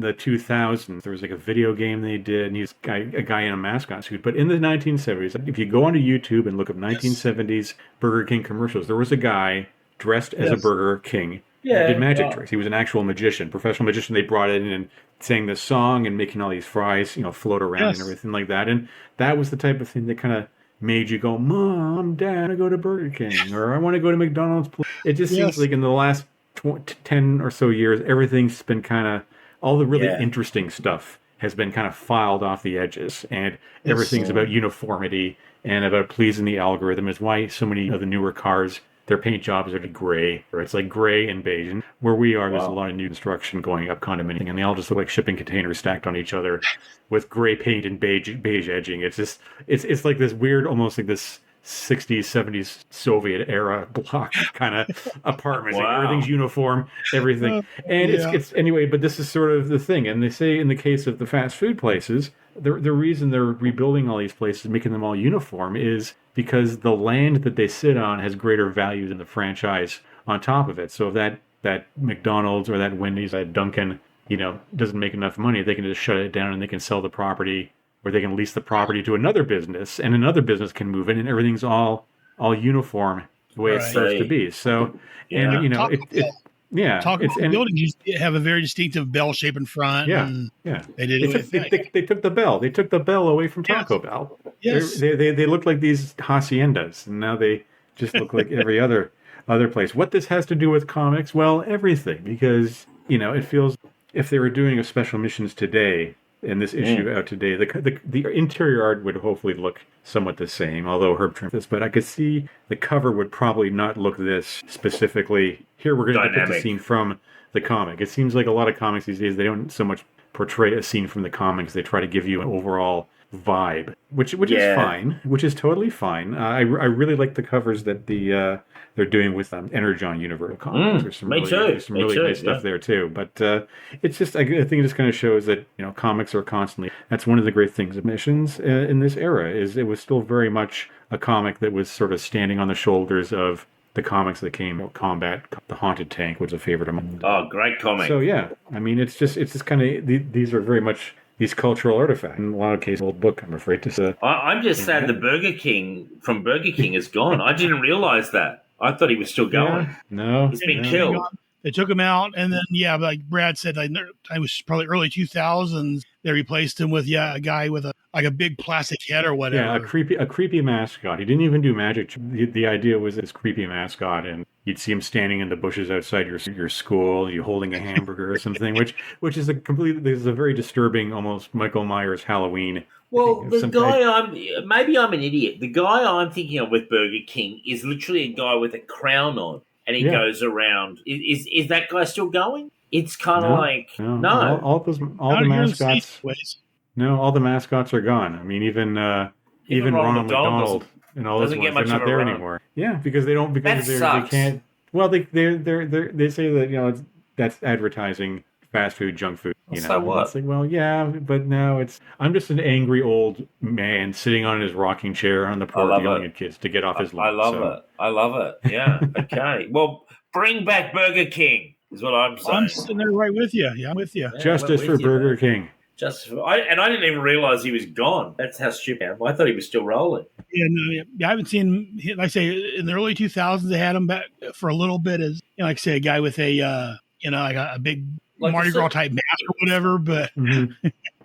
the 2000s. There was like a video game they did, and he's a guy in a mascot suit. But in the 1970s, if you go onto YouTube and look up 1970s Burger King commercials, there was a guy dressed as a Burger King. Yeah, he did magic tricks. He was an actual magician, professional magician. They brought in and sang this song and making all these fries, float around and everything like that. And that was the type of thing that kind of made you go, Mom, Dad, I go to Burger King, or I want to go to McDonald's. It just seems like in the last 10 or so years, everything's been kind of, all the really interesting stuff has been kind of filed off the edges, and everything's about uniformity and about pleasing the algorithm. Is why so many of the newer cars, their paint jobs are gray, or it's like gray and beige. And where we are, there's a lot of new construction going up condominium, and they all just look like shipping containers stacked on each other with gray paint and beige edging. It's just, it's like this weird, almost like this 60s, 70s Soviet era block kind of apartment. Like everything's uniform, everything. And it's anyway, but this is sort of the thing. And they say in the case of the fast food places, the reason they're rebuilding all these places, making them all uniform, is because the land that they sit on has greater value than the franchise on top of it. So if that McDonald's or that Wendy's, that Dunkin', doesn't make enough money, they can just shut it down and they can sell the property, or they can lease the property to another business, and another business can move in, and everything's all uniform the way it's supposed to be. So, and buildings have a very distinctive bell shape in front. They did. They took the bell. They took the bell away from Taco Bell. Yes, they look like these haciendas, and now they just look like every other place. What this has to do with comics? Well, everything, because it feels, if they were doing a special missions today, in this issue out today, the interior art would hopefully look somewhat the same, although Herb trimmed this, but I could see the cover would probably not look this specifically. Here we're going to put the scene from the comic. It seems like a lot of comics these days, they don't so much portray a scene from the comics, they try to give you an overall vibe, which is fine, which is totally fine. I really like the covers that they're doing with Energon Universal comics. There's some really nice stuff there too. But it's just, I think it just kind of shows that comics are constantly. That's one of the great things of missions in this era, is it was still very much a comic that was sort of standing on the shoulders of the comics that came Combat. The Haunted Tank was a favorite of mine. Oh, great comic. So I mean, it's just kind of these are very much these cultural artifacts. In a lot of cases, old book, I'm afraid to say. I'm just sad the Burger King from Burger King is gone. I didn't realize that. I thought he was still going. No. He's been killed. They took him out, and then, like Brad said, it was probably early 2000s. They replaced him with, a guy with a like a big plastic head or whatever. Yeah, a creepy mascot. He didn't even do magic. The idea was this creepy mascot, and you'd see him standing in the bushes outside your school, you holding a hamburger or something, which is this is a very disturbing, almost Michael Myers Halloween. Well, maybe I'm an idiot. The guy I'm thinking of with Burger King is literally a guy with a crown on, and he goes around. Is that guy still going? It's kind of no. All the mascots. No, all the mascots are gone. I mean, even Ronald McDonald and all those ones, they're not there anymore. Yeah, because they can't. Well, they say that that's advertising fast food, junk food. So what? It's like, well, yeah, but now I'm just an angry old man sitting on his rocking chair on the porch yelling at kids to get off his lawn. I love it. Yeah. Okay. Well, bring back Burger King is what I'm saying. I'm sitting there right with you. Yeah, I'm with you. Yeah, Justice for Burger King. I didn't even realize he was gone. That's how stupid I am. I thought he was still rolling. Yeah, I haven't seen him. Like I say, in the early 2000s, they had him back for a little bit as, like I say, a guy with a, like a big Mardi Gras type mask or whatever. But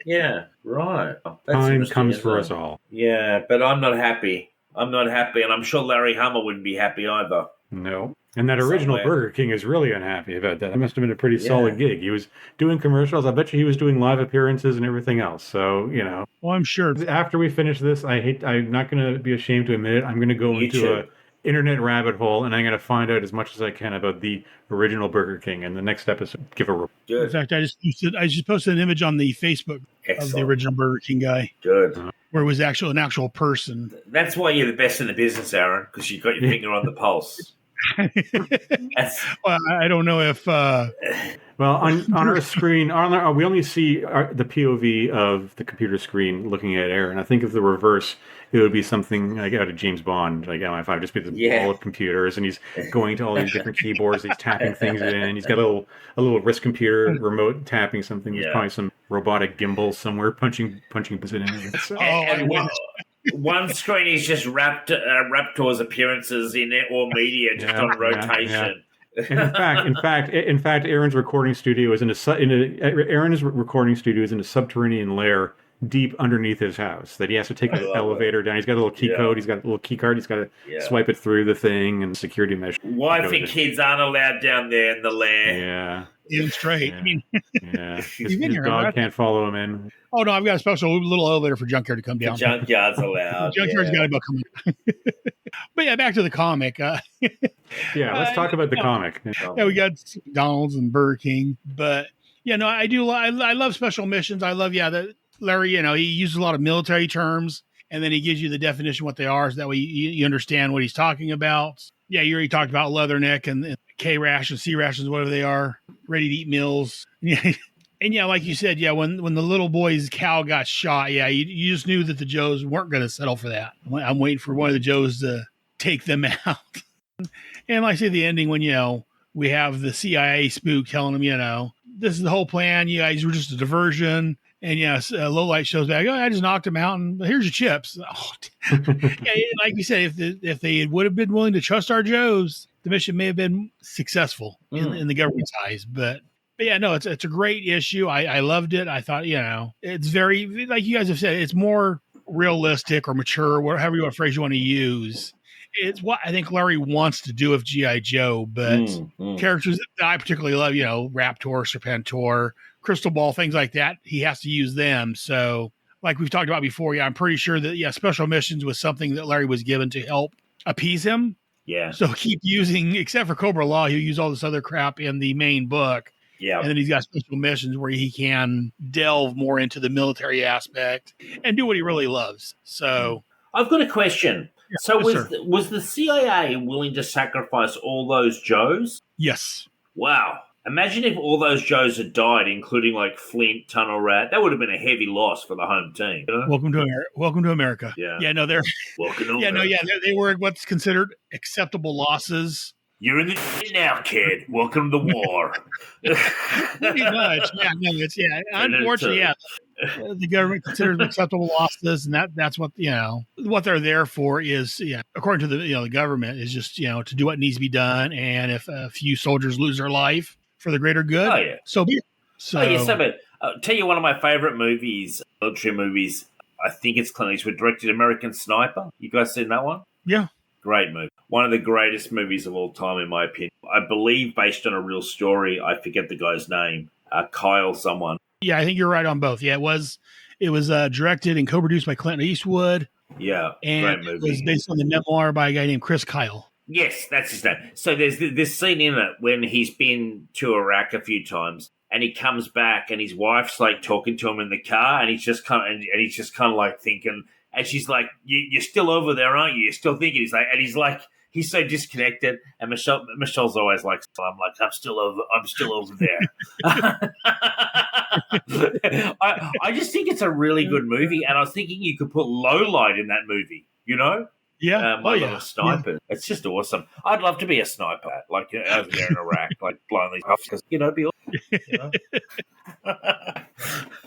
yeah, right. Time comes for us all. Yeah, but I'm not happy. And I'm sure Larry Hama wouldn't be happy either. No. And that original Burger King is really unhappy about that. That must have been a pretty solid gig. He was doing commercials. I bet you he was doing live appearances and everything else. So, Well, I'm sure. After we finish this, I'm not going to be ashamed to admit it. I'm going to go into a internet rabbit hole, and I'm going to find out as much as I can about the original Burger King. And the next episode, give a report. In fact, I just posted an image on the Facebook of the original Burger King guy. Good. Where it was an actual person. That's why you're the best in the business, Aaron, because you've got your finger on the pulse. Well, I don't know if. Well, on our screen, we only see the POV of the computer screen looking at Aaron. I think if the reverse, it would be something like out of James Bond, like MI5, just be the wall of computers, and he's going to all these different keyboards, he's tapping things in. He's got a little wrist computer remote tapping something. There's probably some robotic gimbal somewhere punching it in. One screen is just Raptor's appearances in all media, just on rotation. In fact, Aaron's recording studio is in a subterranean lair deep underneath his house that he has to take the elevator down. He's got a little key code. He's got a little key card. He's got to swipe it through the thing and security measure. Wife and kids aren't allowed down there in the lair. Yeah. Even straight. Yeah. His dog can't follow him in. Oh, no, I've got a special little elevator for Junkyard to come down. The Junkyard's allowed. Junkyard's got to go come in. But yeah, back to the comic. Let's talk about the comic. Yeah, we got McDonald's and Burger King. But, I do. I love special missions. I love, that Larry, he uses a lot of military terms, and then he gives you the definition of what they are, so that way you understand what he's talking about. Yeah, you already talked about Leatherneck and K rations, C rations, whatever they are, ready to eat meals. Yeah. And like you said, when the little boy's cow got shot, you just knew that the Joes weren't going to settle for that. I'm waiting for one of the Joes to take them out. And like I say, the ending when, we have the CIA spook telling them, this is the whole plan. You guys were just a diversion. And Lowlight shows back, I just knocked him out, and here's your chips. Like you said, if they would have been willing to trust our Joes, the mission may have been successful in the government's eyes. But it's a great issue. I loved it. I thought, it's very, like you guys have said, it's more realistic or mature, whatever phrase you want to use. It's what I think Larry wants to do with G.I. Joe, but characters that I particularly love, Raptor, Serpentor, Crystal Ball, things like that, he has to use them. So, like we've talked about before, I'm pretty sure that, special missions was something that Larry was given to help appease him. Yeah. So keep using, except for Cobra Law, he'll use all this other crap in the main book. Yeah. And then he's got special missions where he can delve more into the military aspect and do what he really loves. So I've got a question. Yeah, so yes, was the CIA willing to sacrifice all those Joes? Yes. Wow. Imagine if all those Joes had died, including like Flint, Tunnel Rat. That would have been a heavy loss for the home team. Welcome to America. Yeah. Yeah, no, they're welcome to America. They were what's considered acceptable losses. You're in the now, kid. Welcome to the war. Pretty much. Unfortunately, the government considers acceptable losses, and that's what what they're there for is according to the government is just to do what needs to be done, and if a few soldiers lose their life for the greater good, so be it. So but tell you one of my favorite movies, military movies. I think it's Clint Eastwood directed American Sniper. You guys seen that one? Yeah. Great movie. One of the greatest movies of all time, in my opinion. I believe based on a real story. I forget the guy's name. Kyle someone. Yeah, I think you're right on both. Yeah, it was directed and co-produced by Clint Eastwood. Yeah, and great movie. it was based on the memoir by a guy named Chris Kyle. Yes, that's his name. So there's this scene in it when he's been to Iraq a few times, and he comes back, and his wife's like talking to him in the car, and he's just kind of like thinking, and she's like, "You're still over there, aren't you? You're still thinking." He's like, he's so disconnected. And Michelle's always like, "I'm like, I'm still over there." I just think it's a really good movie, and I was thinking you could put Lowlight in that movie. You know. Yeah. A sniper. Yeah. It's just awesome. I'd love to be a sniper, like over there in Iraq, like blowing these up because it'd be awesome.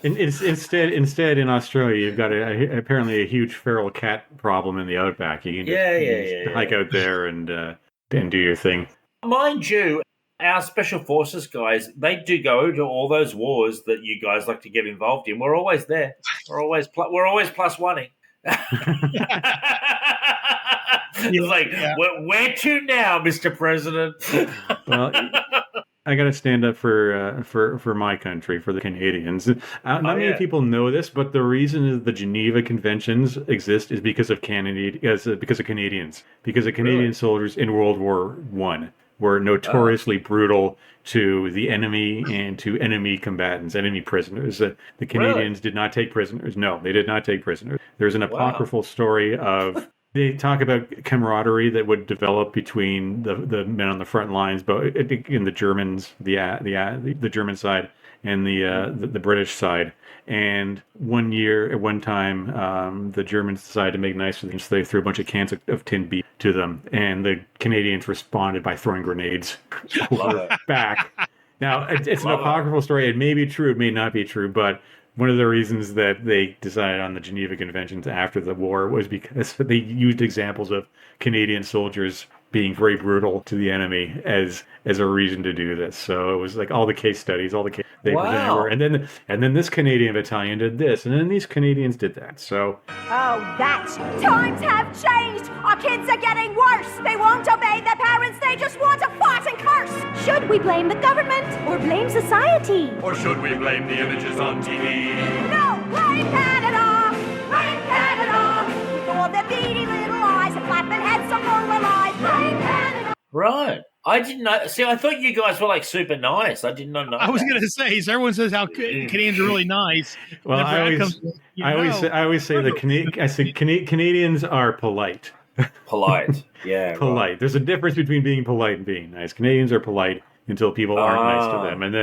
Instead, in Australia, you've got apparently a huge feral cat problem in the outback. You can just hike out there and do your thing. Mind you, our special forces guys, they do go to all those wars that you guys like to get involved in. We're always there. We're always plus one-ing. He's like, where to now, Mr. President? Well, I got to stand up for my country, for the Canadians. Not many people know this, but the reason the Geneva Conventions exist is because of Canadians. Because the Canadian soldiers in World War I were notoriously brutal to the enemy and to enemy combatants, enemy prisoners. The Canadians did not take prisoners. No, they did not take prisoners. There's an apocryphal story of... They talk about camaraderie that would develop between the men on the front lines, but in the Germans, the German side and the British side. And at one time, the Germans decided to make nice with them, so they threw a bunch of cans of tinned beef to them, and the Canadians responded by throwing grenades back. Now, it's an apocryphal story. It may be true, it may not be true, but one of the reasons that they decided on the Geneva Conventions after the war was because they used examples of Canadian soldiers being very brutal to the enemy as a reason to do this. So it was like all the case studies, they presented were, and then this Canadian battalion did this, and then these Canadians did that. So times have changed. Our kids are getting worse. They won't obey their parents. They just want to fart and curse. Should we blame the government or blame society? Or should we blame the images on TV? No, blame Canada. Blame Canada. With all their beady little eyes and flapping heads so full of lies. Blame Canada. Right. I didn't know. See, I thought you guys were like super nice. I did not know. I was going to say, so everyone says how Canadians are really nice. Well, I always say that Canadians are polite. Polite, yeah. Polite. Right. There's a difference between being polite and being nice. Canadians are polite until people aren't nice to them, and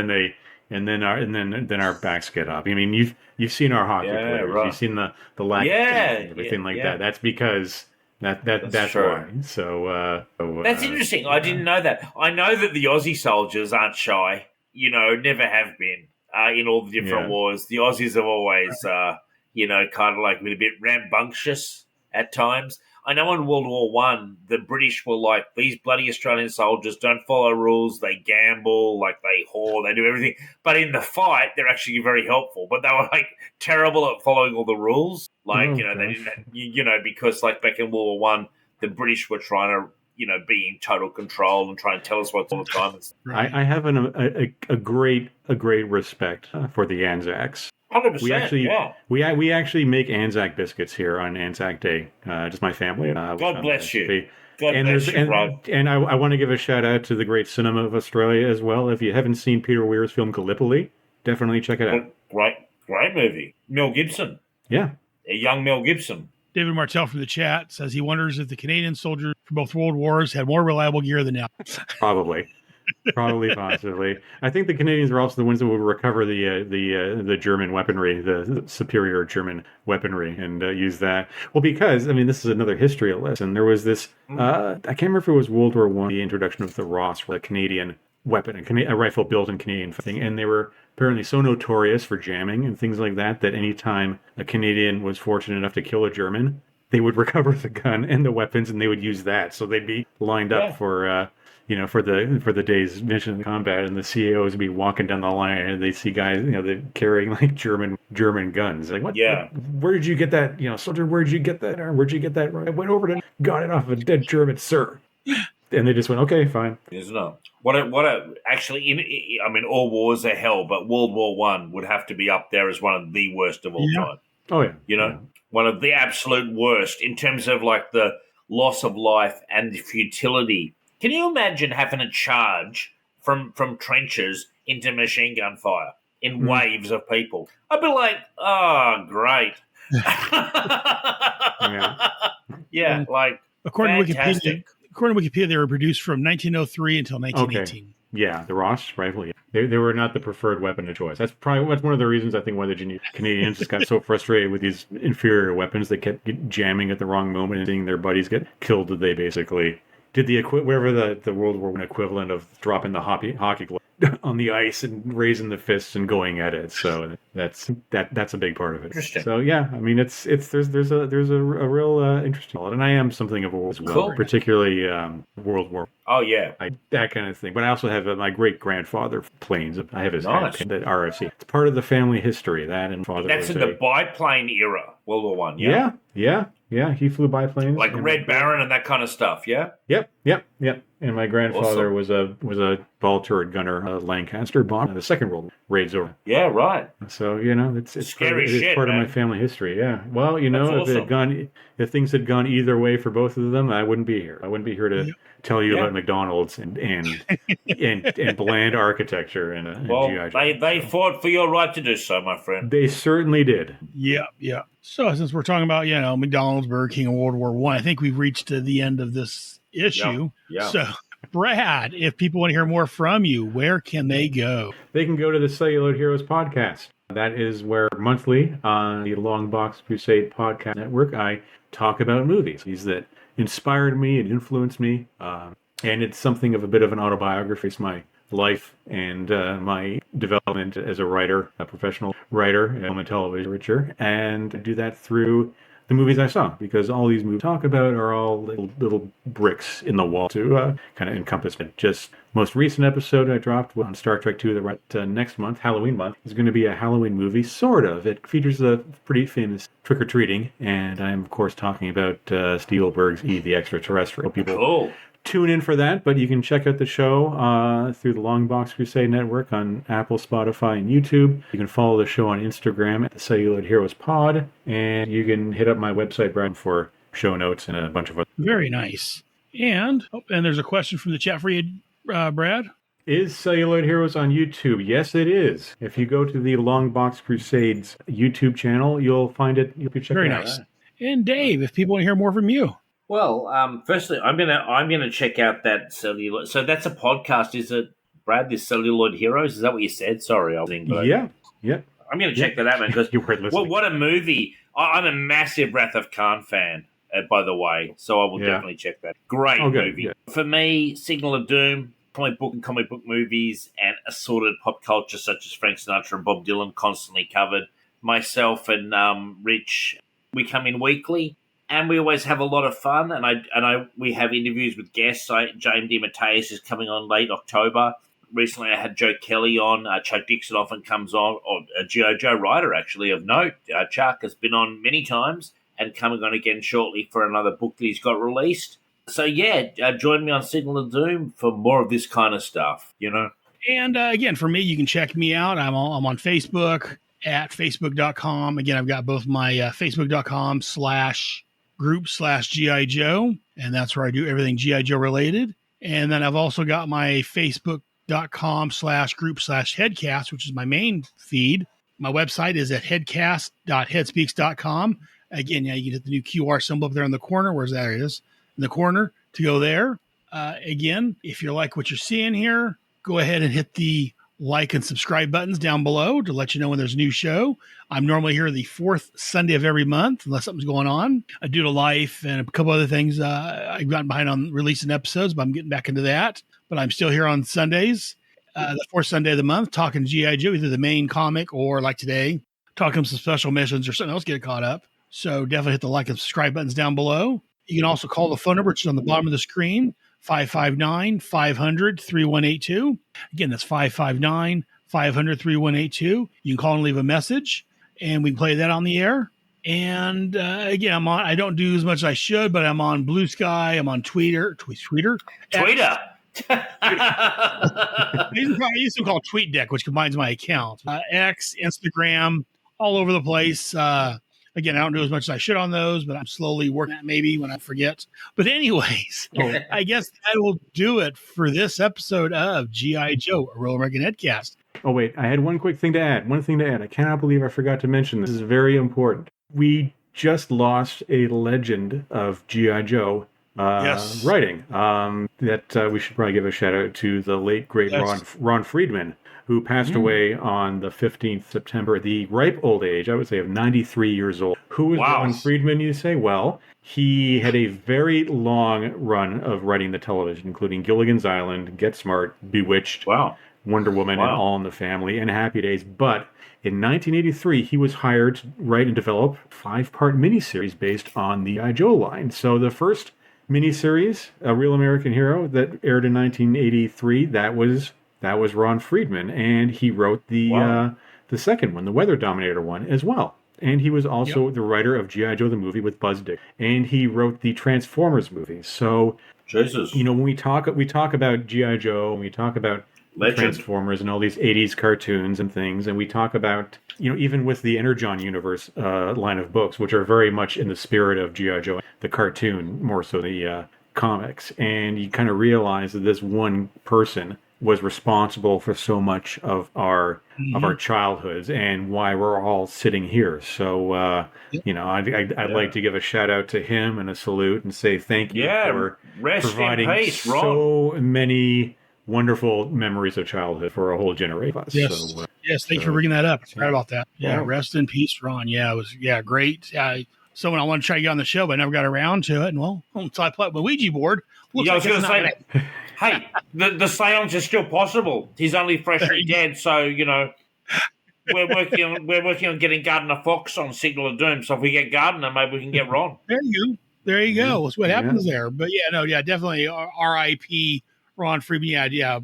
then our backs get up. I mean, you've seen our hockey players. Right. You've seen the lack and everything like that. That's because. That's why. So that's interesting. I didn't know that. I know that the Aussie soldiers aren't shy. You know, never have been in all the different wars. The Aussies have always, kind of like been a bit rambunctious at times. I know in World War One, the British were like, these bloody Australian soldiers don't follow rules. They gamble, like they whore, they do everything. But in the fight, they're actually very helpful. But they were like terrible at following all the rules. Like, they didn't, because like back in World War One, the British were trying to, be in total control and try and tell us what's all the time. I have a great respect for the Anzacs. 100%, we actually make Anzac biscuits here on Anzac Day. Just my family. God bless you. And I want to give a shout out to the great cinema of Australia as well. If you haven't seen Peter Weir's film Gallipoli, definitely check it out. Great movie. Mel Gibson. Yeah. A young Mel Gibson. David Martell from the chat says he wonders if the Canadian soldiers for both world wars had more reliable gear than now. Probably, possibly. I think the Canadians are also the ones that will recover the German weaponry, the superior German weaponry, and use that. Well, because this is another history lesson. There was this. I can't remember if it was World War I. The introduction of the Ross, a Canadian weapon, a rifle built in Canadian thing, and they were apparently so notorious for jamming and things like that any time a Canadian was fortunate enough to kill a German, they would recover the gun and the weapons, and they would use that. So they'd be lined up for for the day's mission in combat, and the CAOs would be walking down the line and they see guys, they're carrying like German guns. Like, what? Yeah. Where did you get that? Soldier, where'd you get that? Where'd you get that? I went over to got it off a dead German, sir. And they just went, okay, fine. Isn't it? Actually, all wars are hell, but World War One would have to be up there as one of the worst of all time. Oh yeah. One of the absolute worst in terms of like the loss of life and the futility. Can you imagine having a charge from trenches into machine gun fire in waves of people? I'd be like, oh, great. Yeah, like according fantastic. to Wikipedia, they were produced from 1903 until 1918. Okay. Yeah, the Ross rifle. They were not the preferred weapon of choice. That's one of the reasons I think why the Canadians just got so frustrated with these inferior weapons. They kept jamming at the wrong moment and seeing their buddies get killed. That they basically did whatever the World War I equivalent of dropping the hockey glove on the ice and raising the fists and going at it. So that's a big part of it. Interesting. So yeah, I mean there's a real interesting, and I am something of a war as well, Cool. particularly World War. Oh yeah, that kind of thing. But I also have my great grandfather planes. I have his Nice. hat, the RFC. It's part of the family history. That and father. that's was in the biplane era, World War One. Yeah. He flew biplanes, Like Red Baron and that kind of stuff. Yeah. Yep. And my grandfather was a ball turret gunner, Lancaster bomb. The Second World War raids over. Yeah. Right. So it's Scary it's shit, part man. of my family history. Yeah. Well, That's if things had gone either way for both of them, I wouldn't be here. I wouldn't be here to tell you about McDonald's and bland architecture and GI Joe. They fought for your right to do so, my friend. They certainly did. Yeah. So since we're talking about, McDonald's, Burger King, and World War One, I think we've reached the end of this issue. Yeah. So, Brad, if people want to hear more from you, where can they go? They can go to the Celluloid Heroes podcast. That is where monthly on the Long Box Crusade podcast network, I talk about movies that inspired me and influenced me. And it's something of a bit of an autobiography. It's my life and my development as a writer, a professional writer, film and television literature, and I do that through the movies I saw, because all these movies I talk about are all little bricks in the wall to kind of encompass it. Just most recent episode I dropped on Star Trek II next month, Halloween month, is going to be a Halloween movie, sort of. It features a pretty famous trick-or-treating, and I'm, of course, talking about Spielberg's E! The Extraterrestrial. People tune in for that, but you can check out the show through the Long Box Crusade Network on Apple, Spotify, and YouTube. You can follow the show on Instagram at the Celluloid Heroes Pod, and you can hit up my website, Brad, for show notes and a bunch of other. Very nice. And there's a question from the chat for you, Brad. Is Celluloid Heroes on YouTube? Yes, it is. If you go to the Long Box Crusades YouTube channel, you'll find it. You can check Very it out. nice. And Dave, if people want to hear more from you. Well, firstly, I'm gonna check out that Celluloid. So that's a podcast, is it, Brad? This Celluloid Heroes? Is that what you said? Sorry, I was thinking. Yeah. I'm gonna check that out, man. Because You weren't listening. what a movie! I'm a massive Wrath of Khan fan, by the way. So I will definitely check that. Great movie. Yeah. For me, Signal of Doom, comic book movies, and assorted pop culture such as Frank Sinatra and Bob Dylan, constantly covered. Myself and Rich, we come in weekly. And we always have a lot of fun, and we have interviews with guests. James DeMatteis is coming on late October. Recently, I had Joe Kelly on. Chuck Dixon often comes on, or a G.I. Joe writer, actually, of note. Chuck has been on many times and coming on again shortly for another book that he's got released. So, join me on Signal of Doom for more of this kind of stuff, And again, for me, you can check me out. I'm on Facebook at facebook.com. Again, I've got both my facebook.com/group/GI Joe, and that's where I do everything GI Joe related. And then I've also got my facebook.com/group/headcast, which is my main feed. My website is at headcast.headspeaks.com. Again, you can hit the new QR symbol up there in the corner. Where's that? It is in the corner to go there. Again, if you like what you're seeing here, go ahead and hit the like and subscribe buttons down below to let you know when there's a new show. I'm normally here the fourth Sunday of every month, unless something's going on. Due to life and a couple other things, I've gotten behind on releasing episodes, but I'm getting back into that. But I'm still here on Sundays, the fourth Sunday of the month, talking G.I. Joe, either the main comic or, like today, talking some special missions or something else, get caught up. So definitely hit the like and subscribe buttons down below. You can also call the phone number, which is on the bottom of the screen, 559-500-3182. Again, that's 559-500-3182. You can call and leave a message, and we can play that on the air. And again, I don't do as much as I should, but I'm on Blue Sky. I'm on Twitter. I used to call TweetDeck, which combines my account. X, Instagram, all over the place. Again, I don't do as much as I should on those, but I'm slowly working at maybe when I forget. But anyways, I guess that will do it for this episode of G.I. Joe, a Real American Headcast. Oh, wait, I had one quick thing to add. I cannot believe I forgot to mention this. This is very important. We just lost a legend of G.I. Joe writing. That we should probably give a shout out to the late, great Ron Friedman, who passed away on the 15th September, the ripe old age, I would say, of 93 years old. Who was Ron Friedman, you say? Well, he had a very long run of writing the television, including Gilligan's Island, Get Smart, Bewitched, Wonder Woman, and All in the Family, and Happy Days. But in 1983, he was hired to write and develop a 5-part miniseries based on the I. Joe line. So the first miniseries, A Real American Hero, that aired in 1983, that was Ron Friedman, and he wrote the second one, the Weather Dominator one, as well. And he was also the writer of G.I. Joe the movie with Buzz Dick, and he wrote the Transformers movie. So, Jesus, when we talk about G.I. Joe, and we talk about Transformers and all these 80s cartoons and things, and we talk about, even with the Energon Universe line of books, which are very much in the spirit of G.I. Joe, the cartoon, more so the comics, and you kind of realize that this one person was responsible for so much of our childhoods and why we're all sitting here. So, I'd like to give a shout out to him and a salute and say thank you for providing so many wonderful memories of childhood for a whole generation. Yes, so, thanks for bringing that up. I forgot about that. Yeah, rest in peace, Ron. Yeah, it was great. Someone I wanted to try to get on the show, but I never got around to it. And so I played my Ouija board. I was going to say that. Hey, the seance is still possible. He's only freshly dead, so we're working on getting Gardner Fox on Signal of Doom. So if we get Gardner, maybe we can get Ron. There you go. That's what happens there. But definitely R.I.P. Ron Friedman. Yeah, a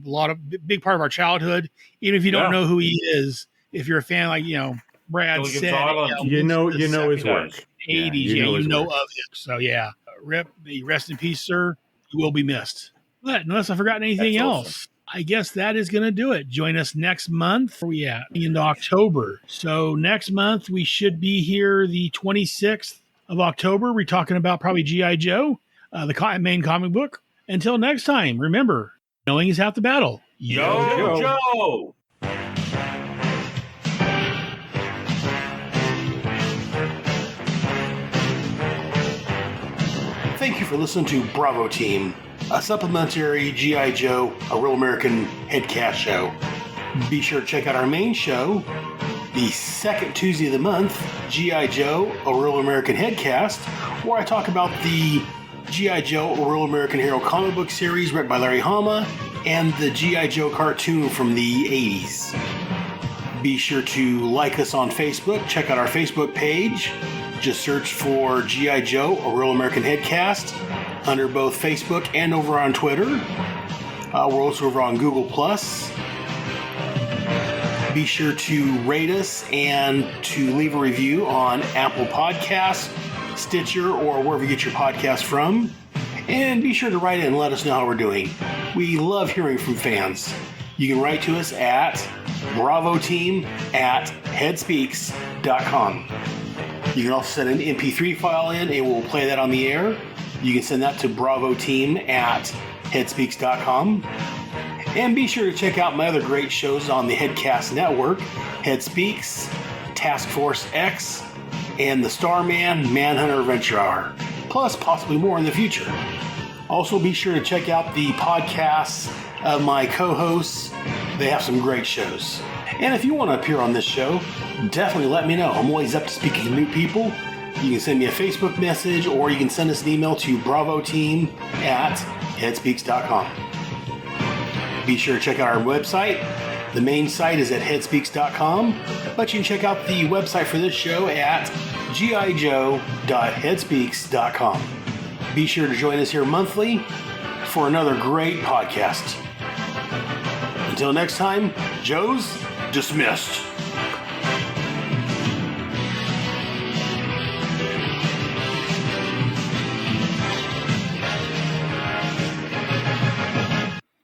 big part of our childhood. Even if you don't know who he is, if you're a fan, like Brad said, you know his work. 80s, you know of him. So rest in peace, sir. You will be missed. But unless I've forgotten anything else, I guess that is going to do it. Join us next month. Where are we at? Into October. So next month, we should be here the 26th of October. We're talking about probably G.I. Joe, the main comic book. Until next time, remember, knowing is half the battle. Yo, Joe! Thank you for listening to Bravo Team, a supplementary G.I. Joe, a Real American Headcast show. Be sure to check out our main show, the second Tuesday of the month, G.I. Joe, a Real American Headcast, where I talk about the G.I. Joe, a Real American Hero comic book series written by Larry Hama and the G.I. Joe cartoon from the 80s. Be sure to like us on Facebook, check out our Facebook page. Just search for G.I. Joe, a Real American Headcast, under both Facebook and over on Twitter. We're also over on Google+. Be sure to rate us and to leave a review on Apple Podcasts, Stitcher, or wherever you get your podcast from. And be sure to write in and let us know how we're doing. We love hearing from fans. You can write to us at bravoteam@headspeaks.com. You can also send an MP3 file in and we'll play that on the air. You can send that to bravoteam@headspeaks.com. And be sure to check out my other great shows on the Headcast Network, Head Speaks, Task Force X, and the Starman Manhunter Adventure Hour, plus possibly more in the future. Also be sure to check out the podcasts of my co-hosts. They have some great shows. And if you want to appear on this show, definitely let me know. I'm always up to speaking to new people. You can send me a Facebook message or you can send us an email to bravoteam@headspeaks.com. Be sure to check out our website. The main site is at headspeaks.com, but you can check out the website for this show at gijoe.headspeaks.com. Be sure to join us here monthly for another great podcast. Until next time, Joe's dismissed.